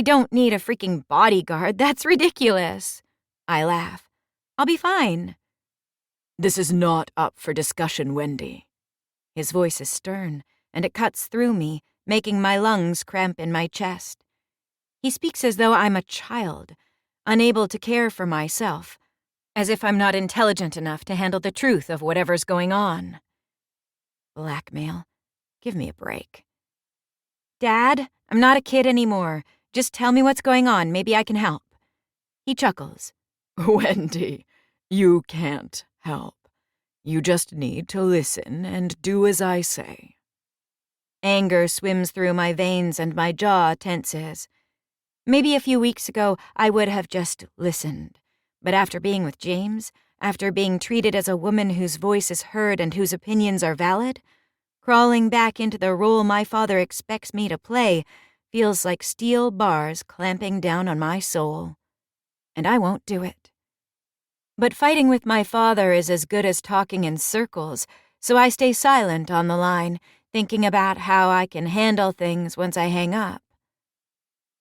Speaker 3: don't need a freaking bodyguard. That's ridiculous. I laugh. I'll be fine.
Speaker 4: This is not up for discussion, Wendy.
Speaker 3: His voice is stern, and it cuts through me, making my lungs cramp in my chest. He speaks as though I'm a child, unable to care for myself, as if I'm not intelligent enough to handle the truth of whatever's going on. Blackmail. Give me a break. Dad, I'm not a kid anymore. Just tell me what's going on. Maybe I can help. He chuckles.
Speaker 4: Wendy, you can't help. You just need to listen and do as I say.
Speaker 3: Anger swims through my veins and my jaw tenses. Maybe a few weeks ago I would have just listened. But after being with James, after being treated as a woman whose voice is heard and whose opinions are valid, crawling back into the role my father expects me to play feels like steel bars clamping down on my soul. And I won't do it. But fighting with my father is as good as talking in circles, so I stay silent on the line, thinking about how I can handle things once I hang up.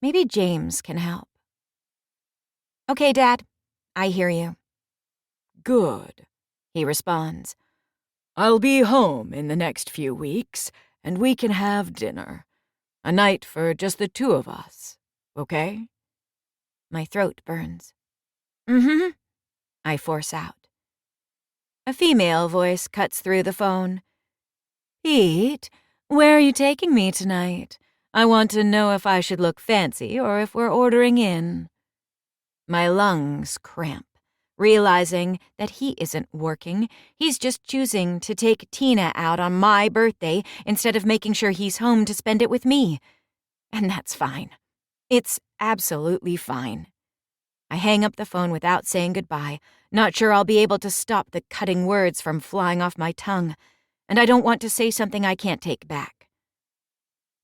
Speaker 3: Maybe James can help. Okay, Dad, I hear you.
Speaker 4: Good,
Speaker 3: he responds.
Speaker 4: I'll be home in the next few weeks, and we can have dinner. A night for just the two of us, okay?
Speaker 3: My throat burns. I force out. A female voice cuts through the phone. Pete, where are you taking me tonight? I want to know if I should look fancy or if we're ordering in. My lungs cramp, realizing that he isn't working. He's just choosing to take Tina out on my birthday instead of making sure he's home to spend it with me. And that's fine. It's absolutely fine. I hang up the phone without saying goodbye, not sure I'll be able to stop the cutting words from flying off my tongue, and I don't want to say something I can't take back.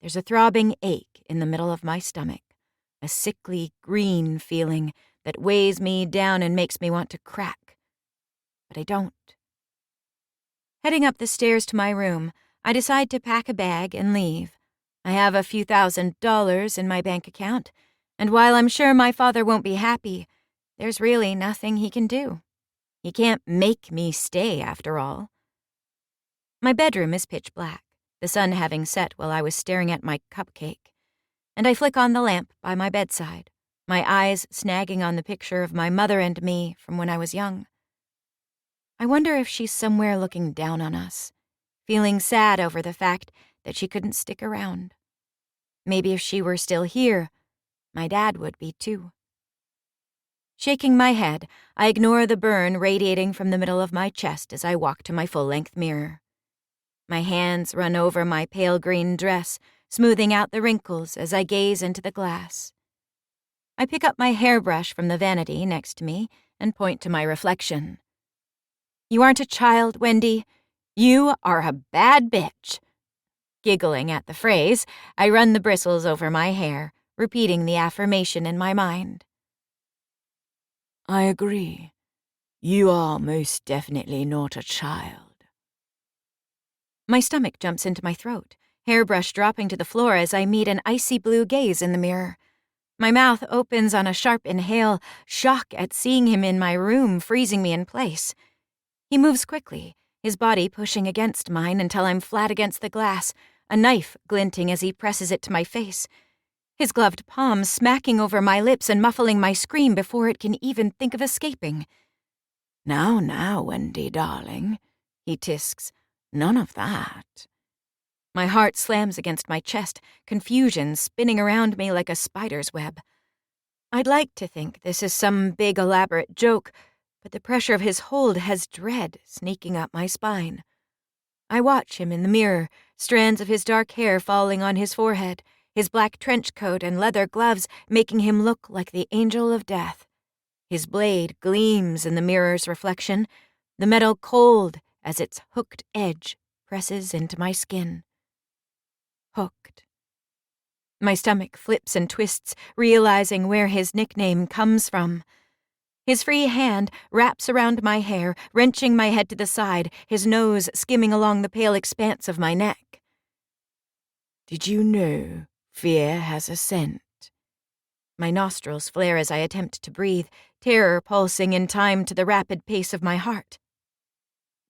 Speaker 3: There's a throbbing ache in the middle of my stomach, a sickly green feeling that weighs me down and makes me want to crack. But I don't. Heading up the stairs to my room, I decide to pack a bag and leave. I have a few $1,000s in my bank account, and while I'm sure my father won't be happy, there's really nothing he can do. He can't make me stay, after all. My bedroom is pitch black, the sun having set while I was staring at my cupcake, and I flick on the lamp by my bedside, my eyes snagging on the picture of my mother and me from when I was young. I wonder if she's somewhere looking down on us, feeling sad over the fact that she couldn't stick around. Maybe if she were still here, my dad would be too. Shaking my head, I ignore the burn radiating from the middle of my chest as I walk to my full-length mirror. My hands run over my pale green dress, smoothing out the wrinkles as I gaze into the glass. I pick up my hairbrush from the vanity next to me and point to my reflection. You aren't a child, Wendy. You are a bad bitch. Giggling at the phrase, I run the bristles over my hair, repeating the affirmation in my mind.
Speaker 4: I agree. You are most definitely not a child.
Speaker 3: My stomach jumps into my throat, hairbrush dropping to the floor as I meet an icy blue gaze in the mirror. My mouth opens on a sharp inhale, shock at seeing him in my room, freezing me in place. He moves quickly, his body pushing against mine until I'm flat against the glass, a knife glinting as he presses it to my face. His gloved palm smacking over my lips and muffling my scream before it can even think of escaping.
Speaker 4: Now, Wendy, darling, he tisks. None of that.
Speaker 3: My heart slams against my chest, confusion spinning around me like a spider's web. I'd like to think this is some big elaborate joke, but the pressure of his hold has dread sneaking up my spine. I watch him in the mirror, strands of his dark hair falling on his forehead, his black trench coat and leather gloves making him look like the angel of death. His blade gleams in the mirror's reflection, the metal cold as its hooked edge presses into my skin. Hooked. My stomach flips and twists, realizing where his nickname comes from. His free hand wraps around my hair, wrenching my head to the side, his nose skimming along the pale expanse of my neck.
Speaker 4: Did you know fear has a scent?
Speaker 3: My nostrils flare as I attempt to breathe, terror pulsing in time to the rapid pace of my heart.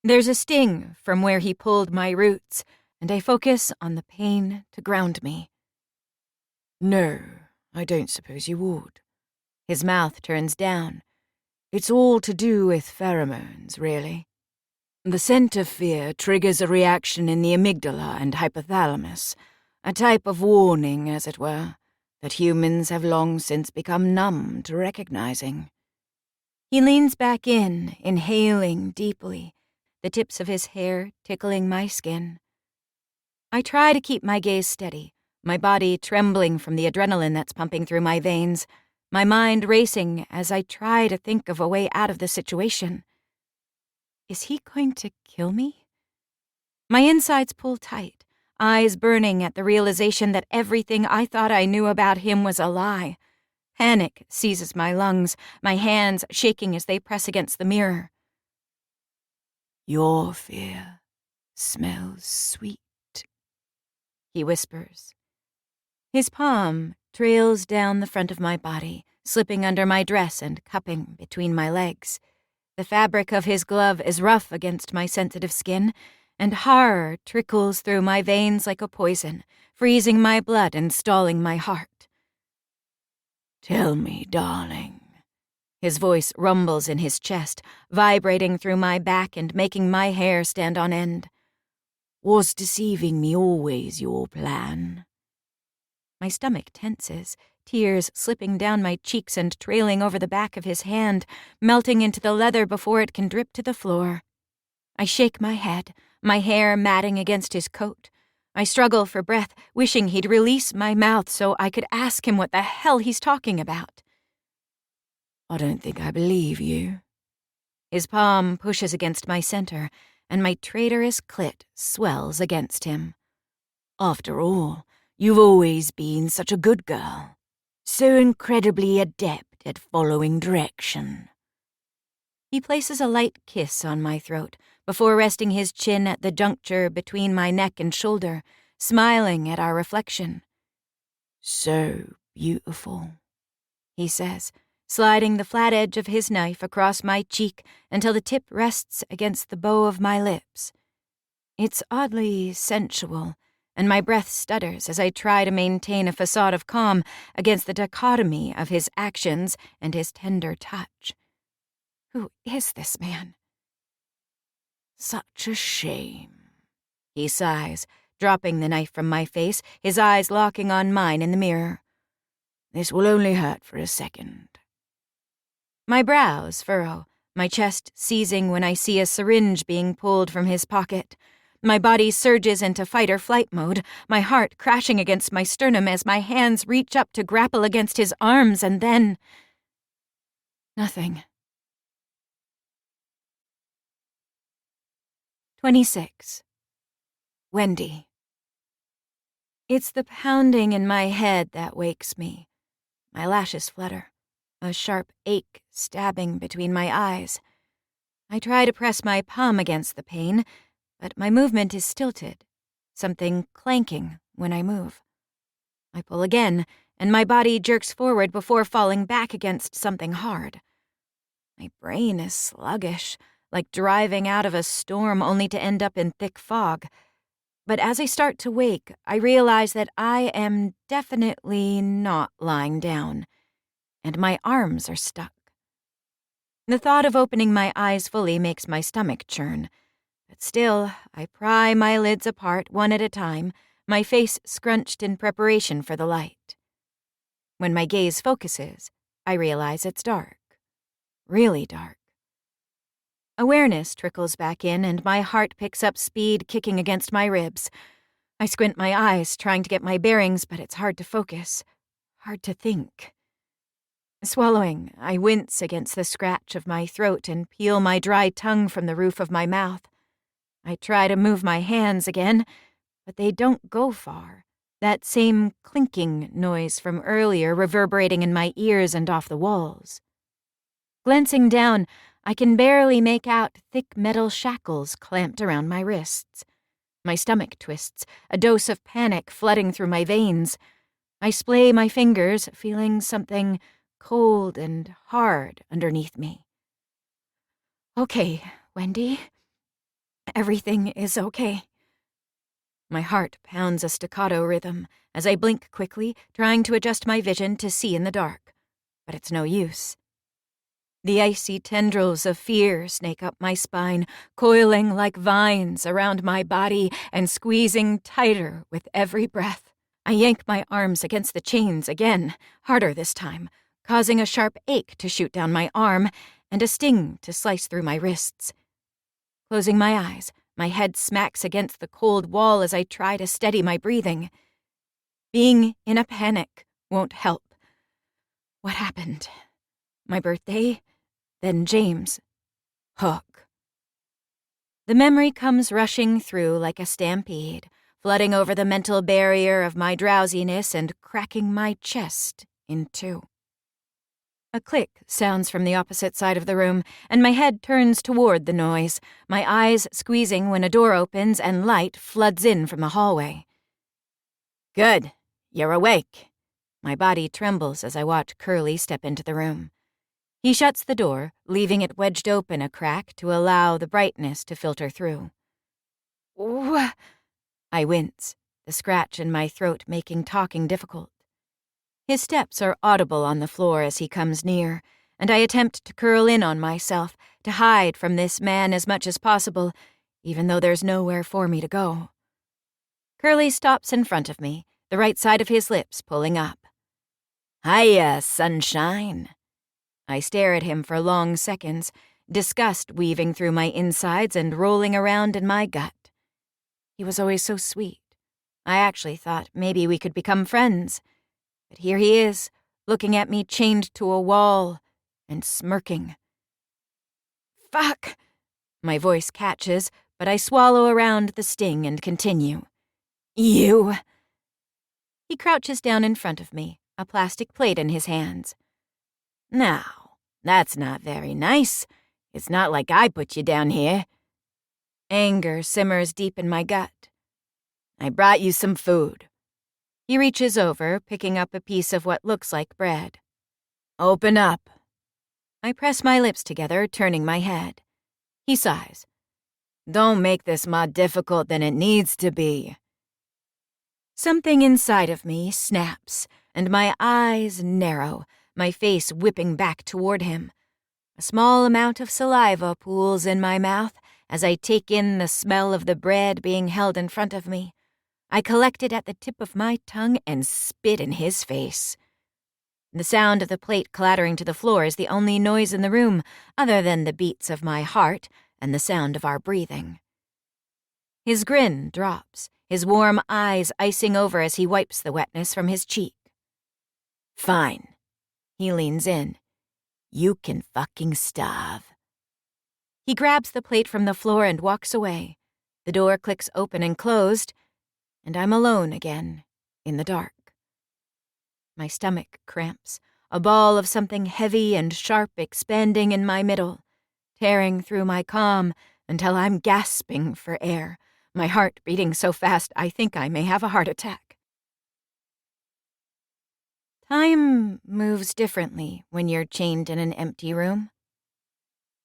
Speaker 3: There's a sting from where he pulled my roots, and I focus on the pain to ground me.
Speaker 4: No, I don't suppose you would.
Speaker 3: His mouth turns down.
Speaker 4: It's all to do with pheromones, really. The scent of fear triggers a reaction in the amygdala and hypothalamus, a type of warning, as it were, that humans have long since become numb to recognizing.
Speaker 3: He leans back in, inhaling deeply, the tips of his hair tickling my skin. I try to keep my gaze steady, my body trembling from the adrenaline that's pumping through my veins, my mind racing as I try to think of a way out of the situation. Is he going to kill me? My insides pull tight, eyes burning at the realization that everything I thought I knew about him was a lie. Panic seizes my lungs, my hands shaking as they press against the mirror.
Speaker 4: Your fear smells sweet,
Speaker 3: he whispers. His palm trails down the front of my body, slipping under my dress and cupping between my legs. The fabric of his glove is rough against my sensitive skin, and horror trickles through my veins like a poison, freezing my blood and stalling my heart.
Speaker 4: Tell me, darling.
Speaker 3: His voice rumbles in his chest, vibrating through my back and making my hair stand on end.
Speaker 4: Was deceiving me always your plan?
Speaker 3: My stomach tenses, tears slipping down my cheeks and trailing over the back of his hand, melting into the leather before it can drip to the floor. I shake my head, my hair matting against his coat. I struggle for breath, wishing he'd release my mouth so I could ask him what the hell he's talking about.
Speaker 4: I don't think I believe you.
Speaker 3: His palm pushes against my center, and my traitorous clit swells against him.
Speaker 4: After all, you've always been such a good girl, so incredibly adept at following direction.
Speaker 3: He places a light kiss on my throat before resting his chin at the juncture between my neck and shoulder, smiling at our reflection.
Speaker 4: So beautiful,
Speaker 3: he says, sliding the flat edge of his knife across my cheek until the tip rests against the bow of my lips. It's oddly sensual, and my breath stutters as I try to maintain a facade of calm against the dichotomy of his actions and his tender touch. Who is this man?
Speaker 4: Such a shame,
Speaker 3: he sighs, dropping the knife from my face, his eyes locking on mine in the mirror.
Speaker 4: This will only hurt for a second.
Speaker 3: My brows furrow, my chest seizing when I see a syringe being pulled from his pocket. My body surges into fight-or-flight mode, my heart crashing against my sternum as my hands reach up to grapple against his arms, and then... nothing. 26. Wendy. It's the pounding in my head that wakes me. My lashes flutter, a sharp ache stabbing between my eyes. I try to press my palm against the pain, but my movement is stilted, something clanking when I move. I pull again, and my body jerks forward before falling back against something hard. My brain is sluggish, like driving out of a storm only to end up in thick fog. But as I start to wake, I realize that I am definitely not lying down, and my arms are stuck. The thought of opening my eyes fully makes my stomach churn, but still, I pry my lids apart one at a time, my face scrunched in preparation for the light. When my gaze focuses, I realize it's dark. Really dark. Awareness trickles back in, and my heart picks up speed, kicking against my ribs. I squint my eyes, trying to get my bearings, but it's hard to focus. Hard to think. Swallowing, I wince against the scratch of my throat and peel my dry tongue from the roof of my mouth. I try to move my hands again, but they don't go far. That same clinking noise from earlier reverberating in my ears and off the walls. Glancing down, I can barely make out thick metal shackles clamped around my wrists. My stomach twists, a dose of panic flooding through my veins. I splay my fingers, feeling something cold and hard underneath me. Okay, Wendy. Everything is okay. My heart pounds a staccato rhythm as I blink quickly, trying to adjust my vision to see in the dark. But it's no use. The icy tendrils of fear snake up my spine, coiling like vines around my body and squeezing tighter with every breath. I yank my arms against the chains again, harder this time, causing a sharp ache to shoot down my arm and a sting to slice through my wrists. Closing my eyes, my head smacks against the cold wall as I try to steady my breathing. Being in a panic won't help. What happened? My birthday? Then James. Hook. The memory comes rushing through like a stampede, flooding over the mental barrier of my drowsiness and cracking my chest in two. A click sounds from the opposite side of the room, and my head turns toward the noise, my eyes squeezing when a door opens and light floods in from the hallway. Good. You're awake. My body trembles as I watch Curly step into the room. He shuts the door, leaving it wedged open a crack to allow the brightness to filter through. Ooh. I wince, the scratch in my throat making talking difficult. His steps are audible on the floor as he comes near, and I attempt to curl in on myself, to hide from this man as much as possible, even though there's nowhere for me to go. Curly stops in front of me, the right side of his lips pulling up. Hiya, sunshine. I stare at him for long seconds, disgust weaving through my insides and rolling around in my gut. He was always so sweet. I actually thought maybe we could become friends. But here he is, looking at me chained to a wall and smirking. Fuck! My voice catches, but I swallow around the sting and continue. You! He crouches down in front of me, a plastic plate in his hands. Now, that's not very nice. It's not like I put you down here. Anger simmers deep in my gut. I brought you some food. He reaches over, picking up a piece of what looks like bread. Open up. I press my lips together, turning my head. He sighs. Don't make this more difficult than it needs to be. Something inside of me snaps, and my eyes narrow, my face whipping back toward him. A small amount of saliva pools in my mouth as I take in the smell of the bread being held in front of me. I collect it at the tip of my tongue and spit in his face. The sound of the plate clattering to the floor is the only noise in the room, other than the beats of my heart and the sound of our breathing. His grin drops, his warm eyes icing over as he wipes the wetness from his cheek. Fine. He leans in. You can fucking starve. He grabs the plate from the floor and walks away. The door clicks open and closed, and I'm alone again, in the dark. My stomach cramps, a ball of something heavy and sharp expanding in my middle, tearing through my calm
Speaker 4: until I'm gasping for air, my heart beating so fast I think I may have a heart attack. Time moves differently when you're chained in an empty room.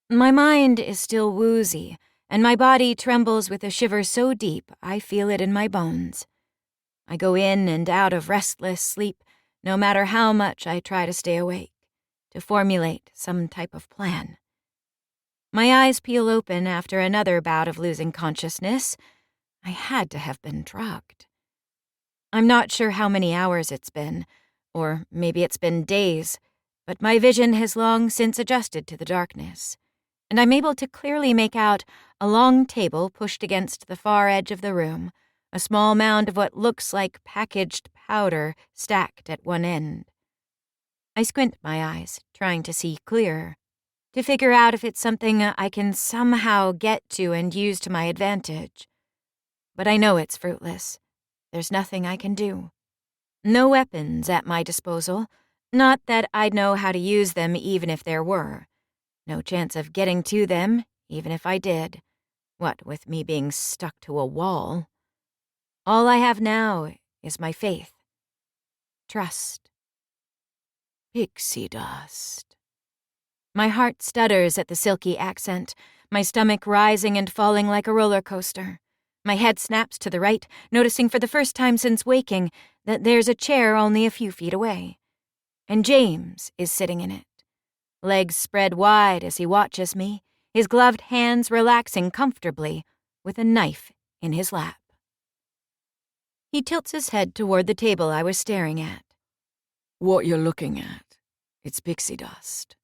Speaker 4: My mind is still woozy, and my body trembles with a shiver so deep I feel it in my bones. I go in and out of restless sleep, no matter how much I try to stay awake, to formulate some type of plan. My eyes peel open after another bout of losing consciousness. I had to have been drugged. I'm not sure how many hours it's been, or maybe it's been days, but my vision has long since adjusted to the darkness, and I'm able to clearly make out a long table pushed against the far edge of the room, a small mound of what looks like packaged powder stacked at one end. I squint my eyes, trying to see clearer, to figure out if it's something I can somehow get to and use to my advantage. But I know it's fruitless. There's nothing I can do. No weapons at my disposal, not that I'd know how to use them even if there were. No chance of getting to them, even if I did. What with me being stuck to a wall? All I have now is my faith. Trust. Pixie dust. My heart stutters at the silky accent, my stomach rising and falling like a roller coaster. My head snaps to the right, noticing for the first time since waking that there's a chair only a few feet away. And James is sitting in it, legs spread wide as he watches me, his gloved hands relaxing comfortably, with a knife in his lap. He tilts his head toward the table I was staring at. What you're looking at, it's pixie dust.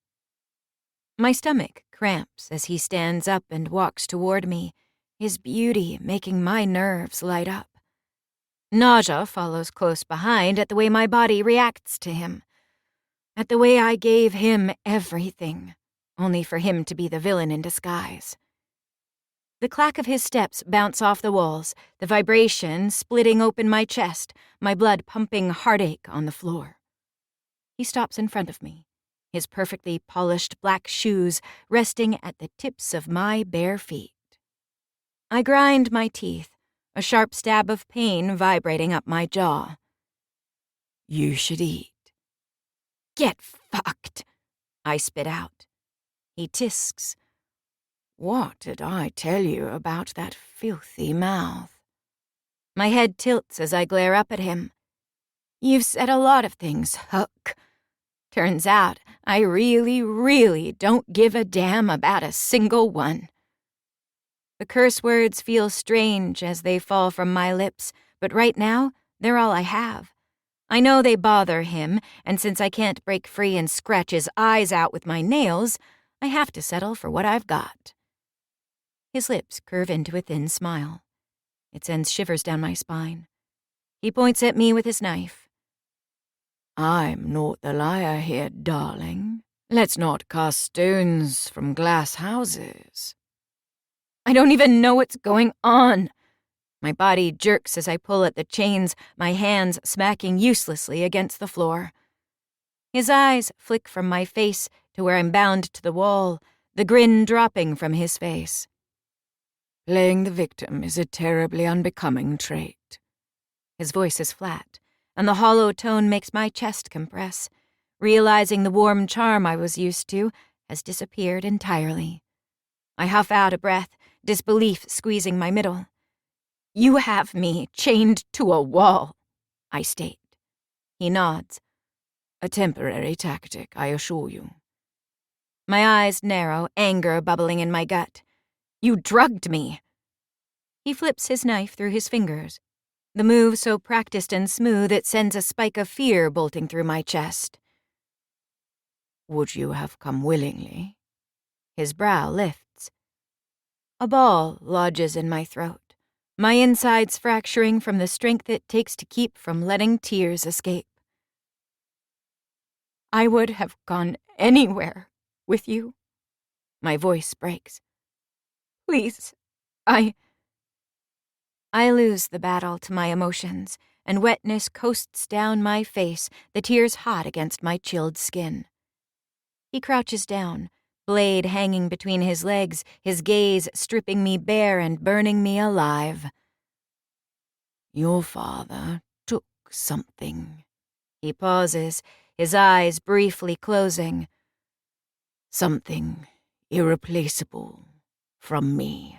Speaker 4: My stomach cramps as he stands up and walks toward me, his beauty making my nerves light up. Nausea follows close behind at the way my body reacts to him, at the way I gave him everything, only for him to be the villain in disguise. The clack of his steps bounce off the walls, the vibration splitting open my chest, my blood pumping heartache on the floor. He stops in front of me, his perfectly polished black shoes resting at the tips of my bare feet. I grind my teeth, a sharp stab of pain vibrating up my jaw. You should eat. Get fucked, I spit out. He tisks. What did I tell you about that filthy mouth? My head tilts as I glare up at him. You've said a lot of things, Hook. Turns out I really don't give a damn about a single one. The curse words feel strange as they fall from my lips, but right now, they're all I have. I know they bother him, and since I can't break free and scratch his eyes out with my nails, I have to settle for what I've got. His lips curve into a thin smile. It sends shivers down my spine. He points at me with his knife. I'm not the liar here, darling. Let's not cast stones from glass houses. I don't even know what's going on. My body jerks as I pull at the chains, my hands smacking uselessly against the floor. His eyes flick from my face to where I'm bound to the wall, the grin dropping from his face. Playing the victim is a terribly unbecoming trait. His voice is flat, and the hollow tone makes my chest compress, realizing the warm charm I was used to has disappeared entirely. I huff out a breath, disbelief squeezing my middle. You have me chained to a wall, I state. He nods. A temporary tactic, I assure you. My eyes narrow, anger bubbling in my gut. You drugged me. He flips his knife through his fingers, the move so practiced and smooth it sends a spike of fear bolting through my chest. Would you have come willingly? His brow lifts. A ball lodges in my throat, my insides fracturing from the strength it takes to keep from letting tears escape. I would have gone anywhere with you. My voice breaks. Please, I lose the battle to my emotions, and wetness coasts down my face, the tears hot against my chilled skin. He crouches down,
Speaker 3: blade hanging between his legs, his gaze stripping me bare and burning me alive.
Speaker 4: Your father took something.
Speaker 3: He pauses, his eyes briefly closing.
Speaker 4: Something irreplaceable from me.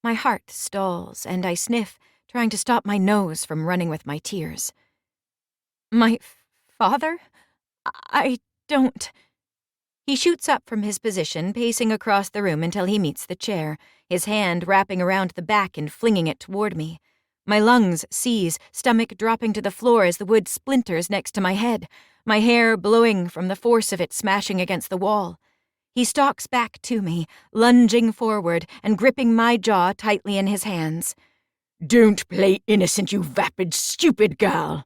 Speaker 3: My heart stalls, and I sniff, trying to stop my nose from running with my tears. My father? I don't... He shoots up from his position, pacing across the room until he meets the chair, his hand wrapping around the back and flinging it toward me. My lungs seize, stomach dropping to the floor as the wood splinters next to my head, my hair blowing from the force of it smashing against the wall. He stalks back to me, lunging forward and gripping my jaw tightly in his hands.
Speaker 4: Don't play innocent, you vapid, stupid girl.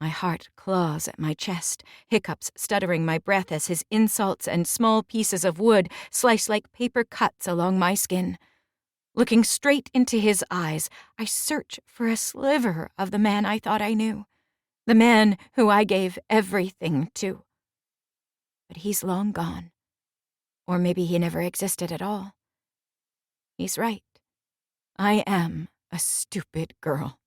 Speaker 3: My heart claws at my chest, hiccups stuttering my breath as his insults and small pieces of wood slice like paper cuts along my skin. Looking straight into his eyes, I search for a sliver of the man I thought I knew, the man who I gave everything to. But he's long gone. Or maybe he never existed at all. He's right. I am a stupid girl.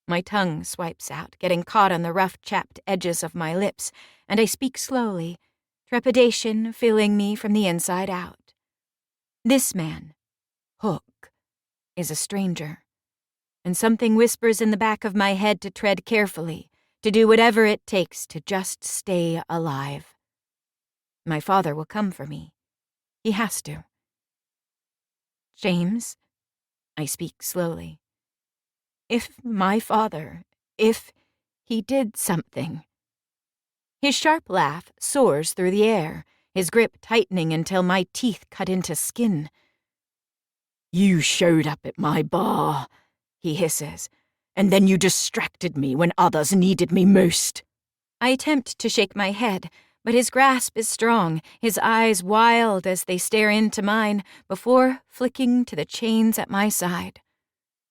Speaker 3: My tongue swipes out, getting caught on the rough, chapped edges of my lips, and I speak slowly, trepidation filling me from the inside out. This man, Hook, is a stranger, and something whispers in the back of my head to tread carefully, to do whatever it takes to just stay alive. My father will come for me. He has to. James, I speak slowly. If my father, if he did something. His sharp laugh soars through the air, his grip tightening until my teeth cut into skin.
Speaker 4: You showed up at my bar, he hisses, and then you distracted me when others needed me most.
Speaker 3: I attempt to shake my head, but his grasp is strong, his eyes wild as they stare into mine before flicking to the chains at my side.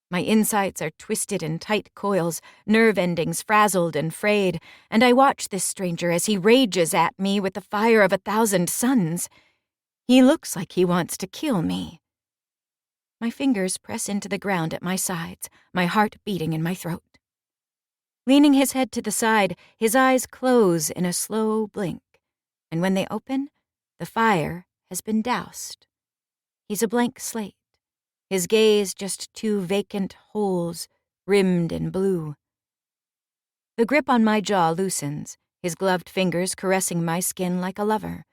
Speaker 3: My insides are twisted in tight coils, nerve endings frazzled and frayed, and I watch this stranger as he rages at me with the fire of 1,000 suns. He looks like he wants to kill me. My fingers press into the ground at my sides, my heart beating in my throat. Leaning his head to the side, his eyes close in a slow blink, and when they open, the fire has been doused. He's a blank slate. His gaze just 2 vacant holes, rimmed in blue. The grip on my jaw loosens, his gloved fingers caressing my skin like a lover,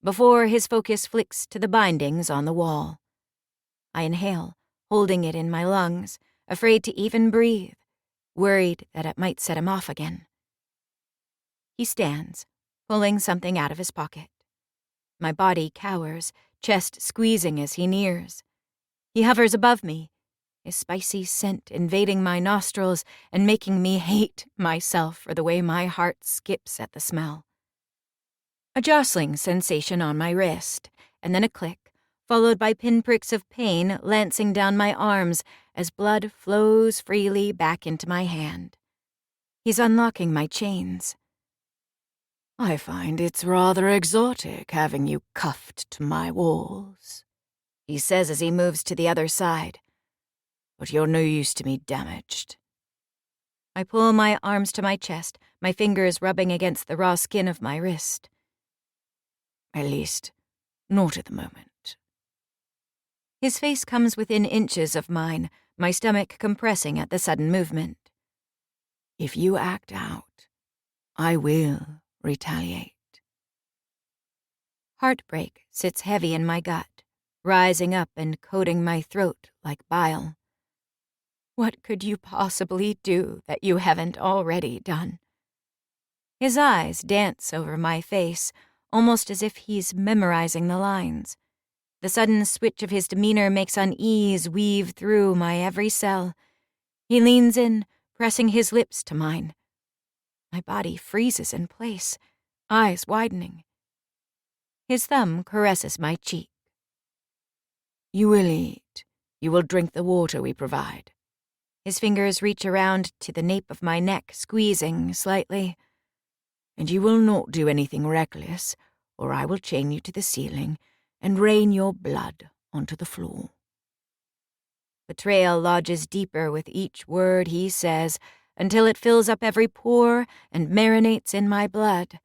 Speaker 3: before his focus flicks to the bindings on the wall. I inhale, holding it in my lungs, afraid to even breathe, worried that it might set him off again. He stands, pulling something out of his pocket. My body cowers, chest squeezing as he nears. He hovers above me, his spicy scent invading my nostrils and making me hate myself for the way my heart skips at the smell. A jostling sensation on my wrist, and then a click, followed by pinpricks of pain lancing down my arms as blood flows freely back into my hand. He's unlocking my chains.
Speaker 4: I find it's rather exotic having you cuffed to my walls, he says as he moves to the other side. But you're no use to me damaged.
Speaker 3: I pull my arms to my chest, my fingers rubbing against the raw skin of my wrist.
Speaker 4: At least, not at the moment.
Speaker 3: His face comes within inches of mine, my stomach compressing at the sudden movement.
Speaker 4: If you act out, I will retaliate.
Speaker 3: Heartbreak sits heavy in my gut, rising up and coating my throat like bile. What could you possibly do that you haven't already done? His eyes dance over my face, almost as if he's memorizing the lines. The sudden switch of his demeanor makes unease weave through my every cell. He leans in, pressing his lips to mine. My body freezes in place, eyes widening. His thumb caresses my cheek.
Speaker 4: You will eat. You will drink the water we provide.
Speaker 3: His fingers reach around to the nape of my neck, squeezing slightly.
Speaker 4: And you will not do anything reckless, or I will chain you to the ceiling and rain your blood onto the floor."
Speaker 3: Betrayal lodges deeper with each word he says until it fills up every pore and marinates in my blood.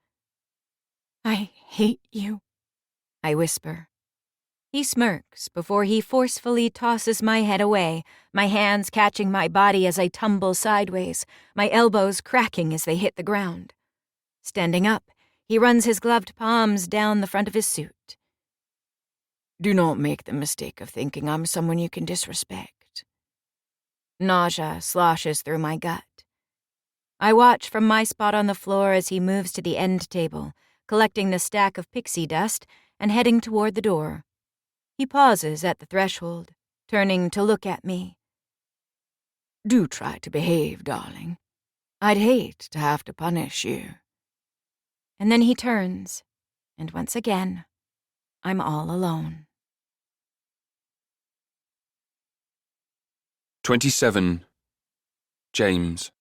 Speaker 4: "I hate you,"
Speaker 3: I whisper. He smirks before he forcefully tosses my head away, my hands catching my body as I tumble sideways, my elbows cracking as they hit the ground. Standing up, he runs his gloved palms down the front of his suit.
Speaker 4: "Do not make the mistake of thinking I'm someone you can disrespect."
Speaker 3: Nausea sloshes through my gut. I watch from my spot on the floor as he moves to the end table, collecting the stack of pixie dust and heading toward the door. He pauses at the threshold, turning to look at me.
Speaker 4: "Do try to behave, darling. I'd hate to have to punish you."
Speaker 3: And then he turns, and once again, I'm all alone.
Speaker 2: 27. James.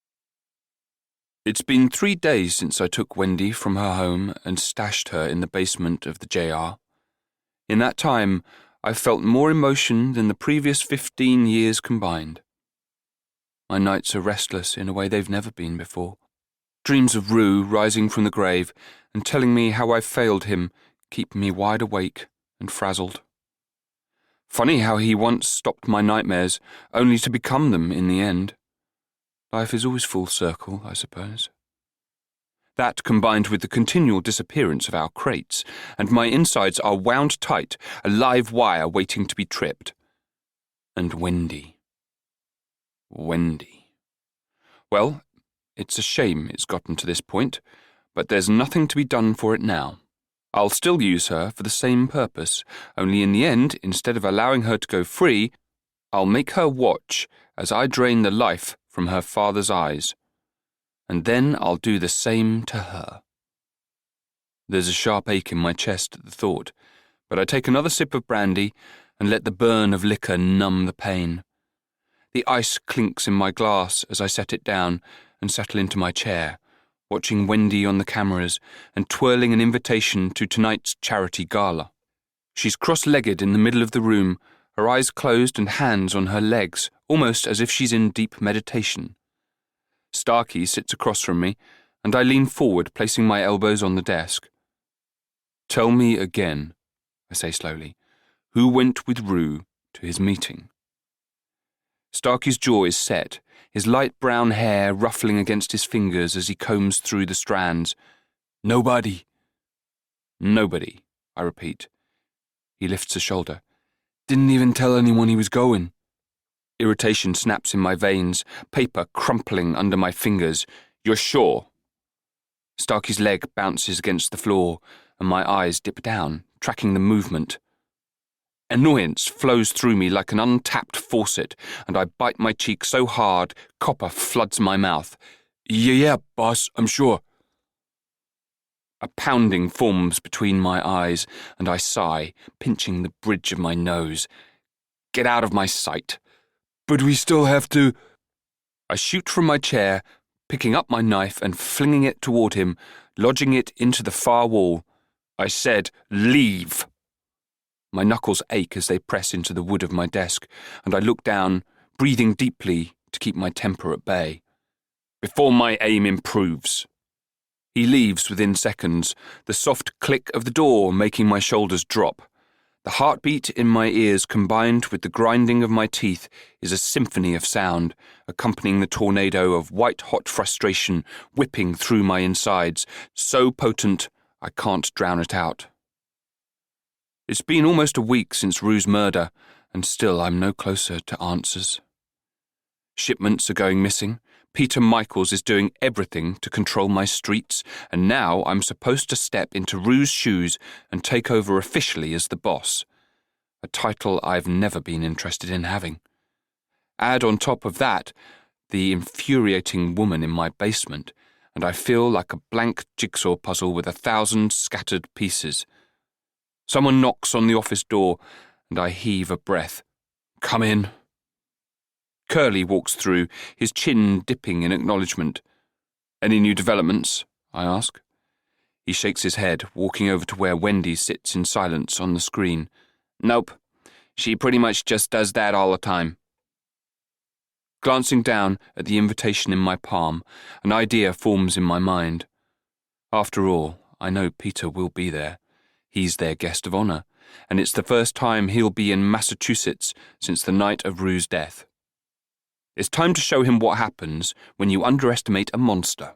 Speaker 2: It's been 3 days since I took Wendy from her home and stashed her in the basement of the JR. In that time, I've felt more emotion than the previous 15 years combined. My nights are restless in a way they've never been before. Dreams of Rue rising from the grave and telling me how I've failed him keep me wide awake and frazzled. Funny how he once stopped my nightmares, only to become them in the end. Life is always full circle, I suppose. That combined with the continual disappearance of our crates, and my insides are wound tight, a live wire waiting to be tripped. And Wendy. Well, it's a shame it's gotten to this point, but there's nothing to be done for it now. I'll still use her for the same purpose, only in the end, instead of allowing her to go free, I'll make her watch as I drain the life from her father's eyes. And then I'll do the same to her. There's a sharp ache in my chest at the thought, but I take another sip of brandy and let the burn of liquor numb the pain. The ice clinks in my glass as I set it down and settle into my chair, watching Wendy on the cameras and twirling an invitation to tonight's charity gala. She's cross-legged in the middle of the room, her eyes closed and hands on her legs, almost as if she's in deep meditation. Starkey sits across from me, and I lean forward, placing my elbows on the desk. "Tell me again," I say slowly, "who went with Rue to his meeting?" Starkey's jaw is set, his light brown hair ruffling against his fingers as he combs through the strands. "Nobody." "Nobody," I repeat. He lifts a shoulder. "Didn't even tell anyone he was going." Irritation snaps in my veins, paper crumpling under my fingers. "You're sure?" Starkey's leg bounces against the floor, and my eyes dip down, tracking the movement. Annoyance flows through me like an untapped faucet, and I bite my cheek so hard, copper floods my mouth. Yeah, boss, I'm sure." A pounding forms between my eyes, and I sigh, pinching the bridge of my nose. "Get out of my sight." "But we still have to—" I shoot from my chair, picking up my knife and flinging it toward him, lodging it into the far wall. I said, "Leave." My knuckles ache as they press into the wood of my desk, and I look down, breathing deeply to keep my temper at bay. "Before my aim improves." He leaves within seconds, the soft click of the door making my shoulders drop. The heartbeat in my ears combined with the grinding of my teeth is a symphony of sound, accompanying the tornado of white-hot frustration whipping through my insides, so potent I can't drown it out. It's been almost a week since Rue's murder, and still I'm no closer to answers. Shipments are going missing. Peter Michaels is doing everything to control my streets, and now I'm supposed to step into Rue's shoes and take over officially as the boss, a title I've never been interested in having. Add on top of that the infuriating woman in my basement, and I feel like a blank jigsaw puzzle with 1,000 scattered pieces. Someone knocks on the office door, and I heave a breath. "Come in." Curly walks through, his chin dipping in acknowledgement. "Any new developments?" I ask. He shakes his head, walking over to where Wendy sits in silence on the screen. Nope. She pretty much just does that all the time. Glancing down at the invitation in my palm, an idea forms in my mind. After all, I know Peter will be there. He's their guest of honor, and it's the first time he'll be in Massachusetts since the night of Rue's death. It's time to show him what happens when you underestimate a monster.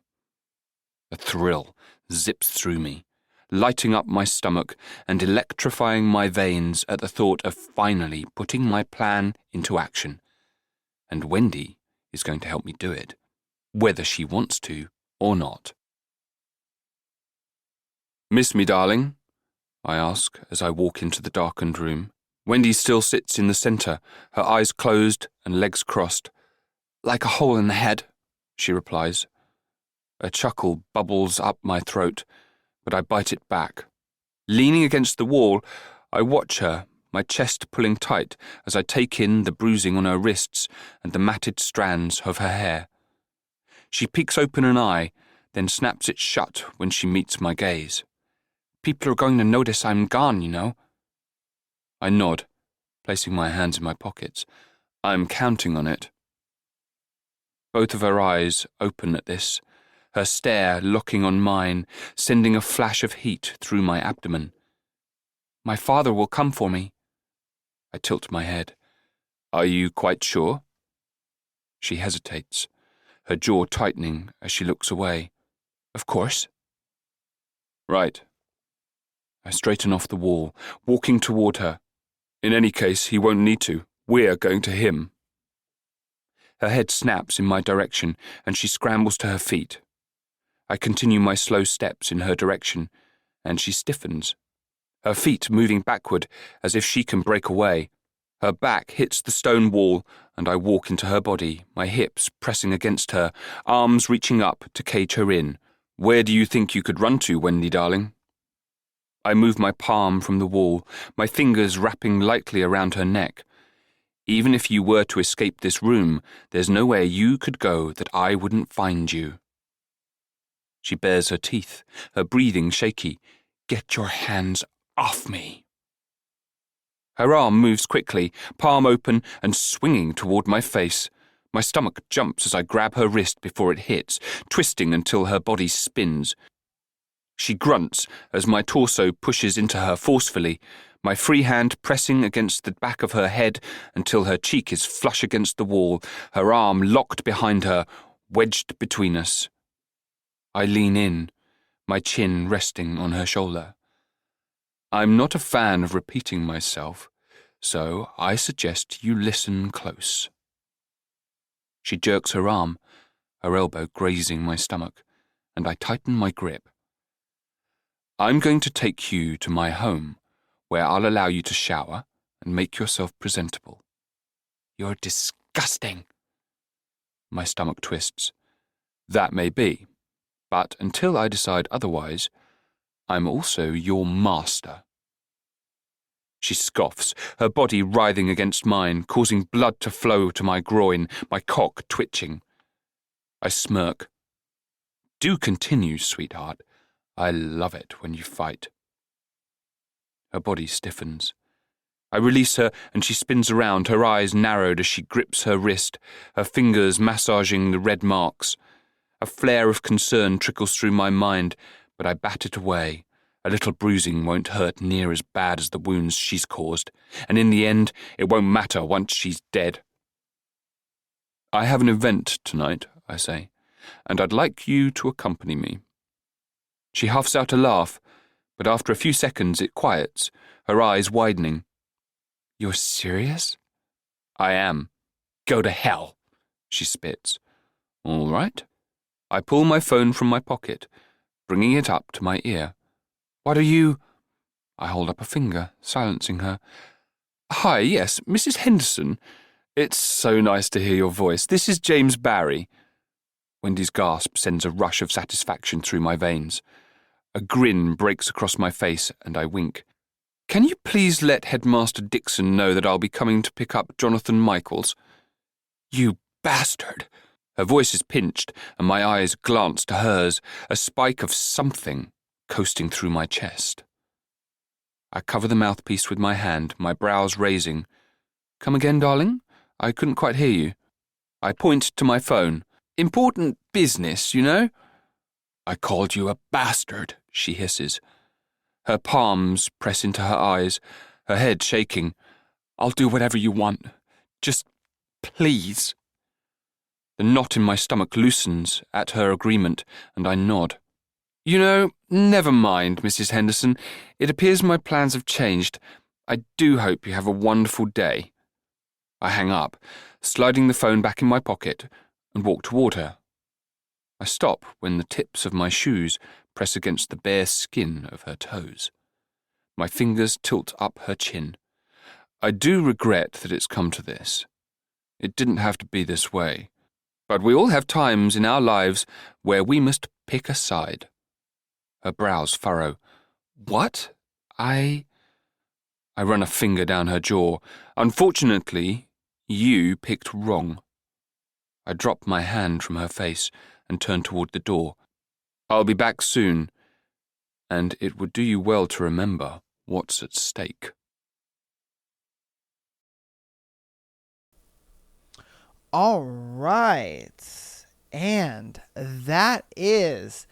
Speaker 2: A thrill zips through me, lighting up my stomach and electrifying my veins at the thought of finally putting my plan into action. And Wendy is going to help me do it, whether she wants to or not. Miss me, darling? I ask as I walk into the darkened room. Wendy still sits in the centre, her eyes closed and legs crossed. Like a hole in the head, she replies. A chuckle bubbles up my throat, but I bite it back. Leaning against the wall, I watch her, my chest pulling tight as I take in the bruising on her wrists and the matted strands of her hair. She peeks open an eye, then snaps it shut when she meets my gaze. People are going to notice I'm gone, you know. I nod, placing my hands in my pockets. I'm counting on it. Both of her eyes open at this, her stare locking on mine, sending a flash of heat through my abdomen. My father will come for me. I tilt my head. Are you quite sure? She hesitates, her jaw tightening as she looks away. Of course. Right. I straighten off the wall, walking toward her. In any case, he won't need to. We're going to him. Her head snaps in my direction, and she scrambles to her feet. I continue my slow steps in her direction, and she stiffens, her feet moving backward as if she can break away. Her back hits the stone wall, and I walk into her body, my hips pressing against her, arms reaching up to cage her in. Where do you think you could run to, Wendy, darling? I move my palm from the wall, my fingers wrapping lightly around her neck. Even if you were to escape this room, there's nowhere you could go that I wouldn't find you. She bares her teeth, her breathing shaky. Get your hands off me. Her arm moves quickly, palm open and swinging toward my face. My stomach jumps as I grab her wrist before it hits, twisting until her body spins. She grunts as my torso pushes into her forcefully, my free hand pressing against the back of her head until her cheek is flush against the wall, her arm locked behind her, wedged between us. I lean in, my chin resting on her shoulder. I'm not a fan of repeating myself, so I suggest you listen close. She jerks her arm, her elbow grazing my stomach, and I tighten my grip. I'm going to take you to my home, where I'll allow you to shower and make yourself presentable. You're disgusting. My stomach twists. That may be, but until I decide otherwise, I'm also your master. She scoffs, her body writhing against mine, causing blood to flow to my groin, my cock twitching. I smirk. Do continue, sweetheart. I love it when you fight. Her body stiffens. I release her and she spins around, her eyes narrowed as she grips her wrist, her fingers massaging the red marks. A flare of concern trickles through my mind, but I bat it away. A little bruising won't hurt near as bad as the wounds she's caused, and in the end, it won't matter once she's dead. I have an event tonight, I say, and I'd like you to accompany me. She huffs out a laugh, but after a few seconds it quiets, her eyes widening. You're serious? I am. Go to hell, she spits. All right. I pull my phone from my pocket, bringing it up to my ear. What are you... I hold up a finger, silencing her. Hi, yes, Mrs. Henderson. It's so nice to hear your voice. This is James Barry. Wendy's gasp sends a rush of satisfaction through my veins. A grin breaks across my face, and I wink. Can you please let Headmaster Dixon know that I'll be coming to pick up Jonathan Michaels? You bastard! Her voice is pinched, and my eyes glance to hers, a spike of something. coasting through my chest. I cover the mouthpiece with my hand, my brows raising. Come again, darling? I couldn't quite hear you. I point to my phone. Important business, you know? I called you a bastard, she hisses. Her palms press into her eyes, her head shaking. I'll do whatever you want. Just please. The knot in my stomach loosens at her agreement, and I nod. You know, never mind, Mrs. Henderson. It appears my plans have changed. I do hope you have a wonderful day. I hang up, sliding the phone back in my pocket, and walk toward her. I stop when the tips of my shoes press against the bare skin of her toes. My fingers tilt up her chin. I do regret that it's come to this. It didn't have to be this way. But we all have times in our lives where we must pick a side. Her brows furrow. What? I run a finger down her jaw. Unfortunately, you picked wrong. I drop my hand from her face and turn toward the door. I'll be back soon, and it would do you well to remember what's at stake.
Speaker 1: All right. And that is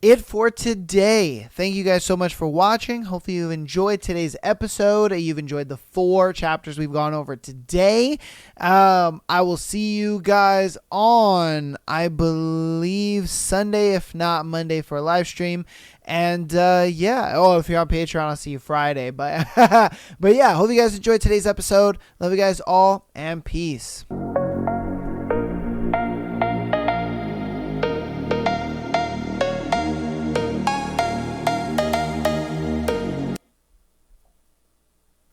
Speaker 1: it for today. Thank you guys so much for watching. Hopefully you've enjoyed today's episode. You've enjoyed the 4 chapters we've gone over today. I will see you guys on, I believe, Sunday, if not Monday, for a live stream. And yeah, if you're on Patreon, I'll see you Friday. But yeah, hope you guys enjoyed today's episode. Love you guys all, and peace.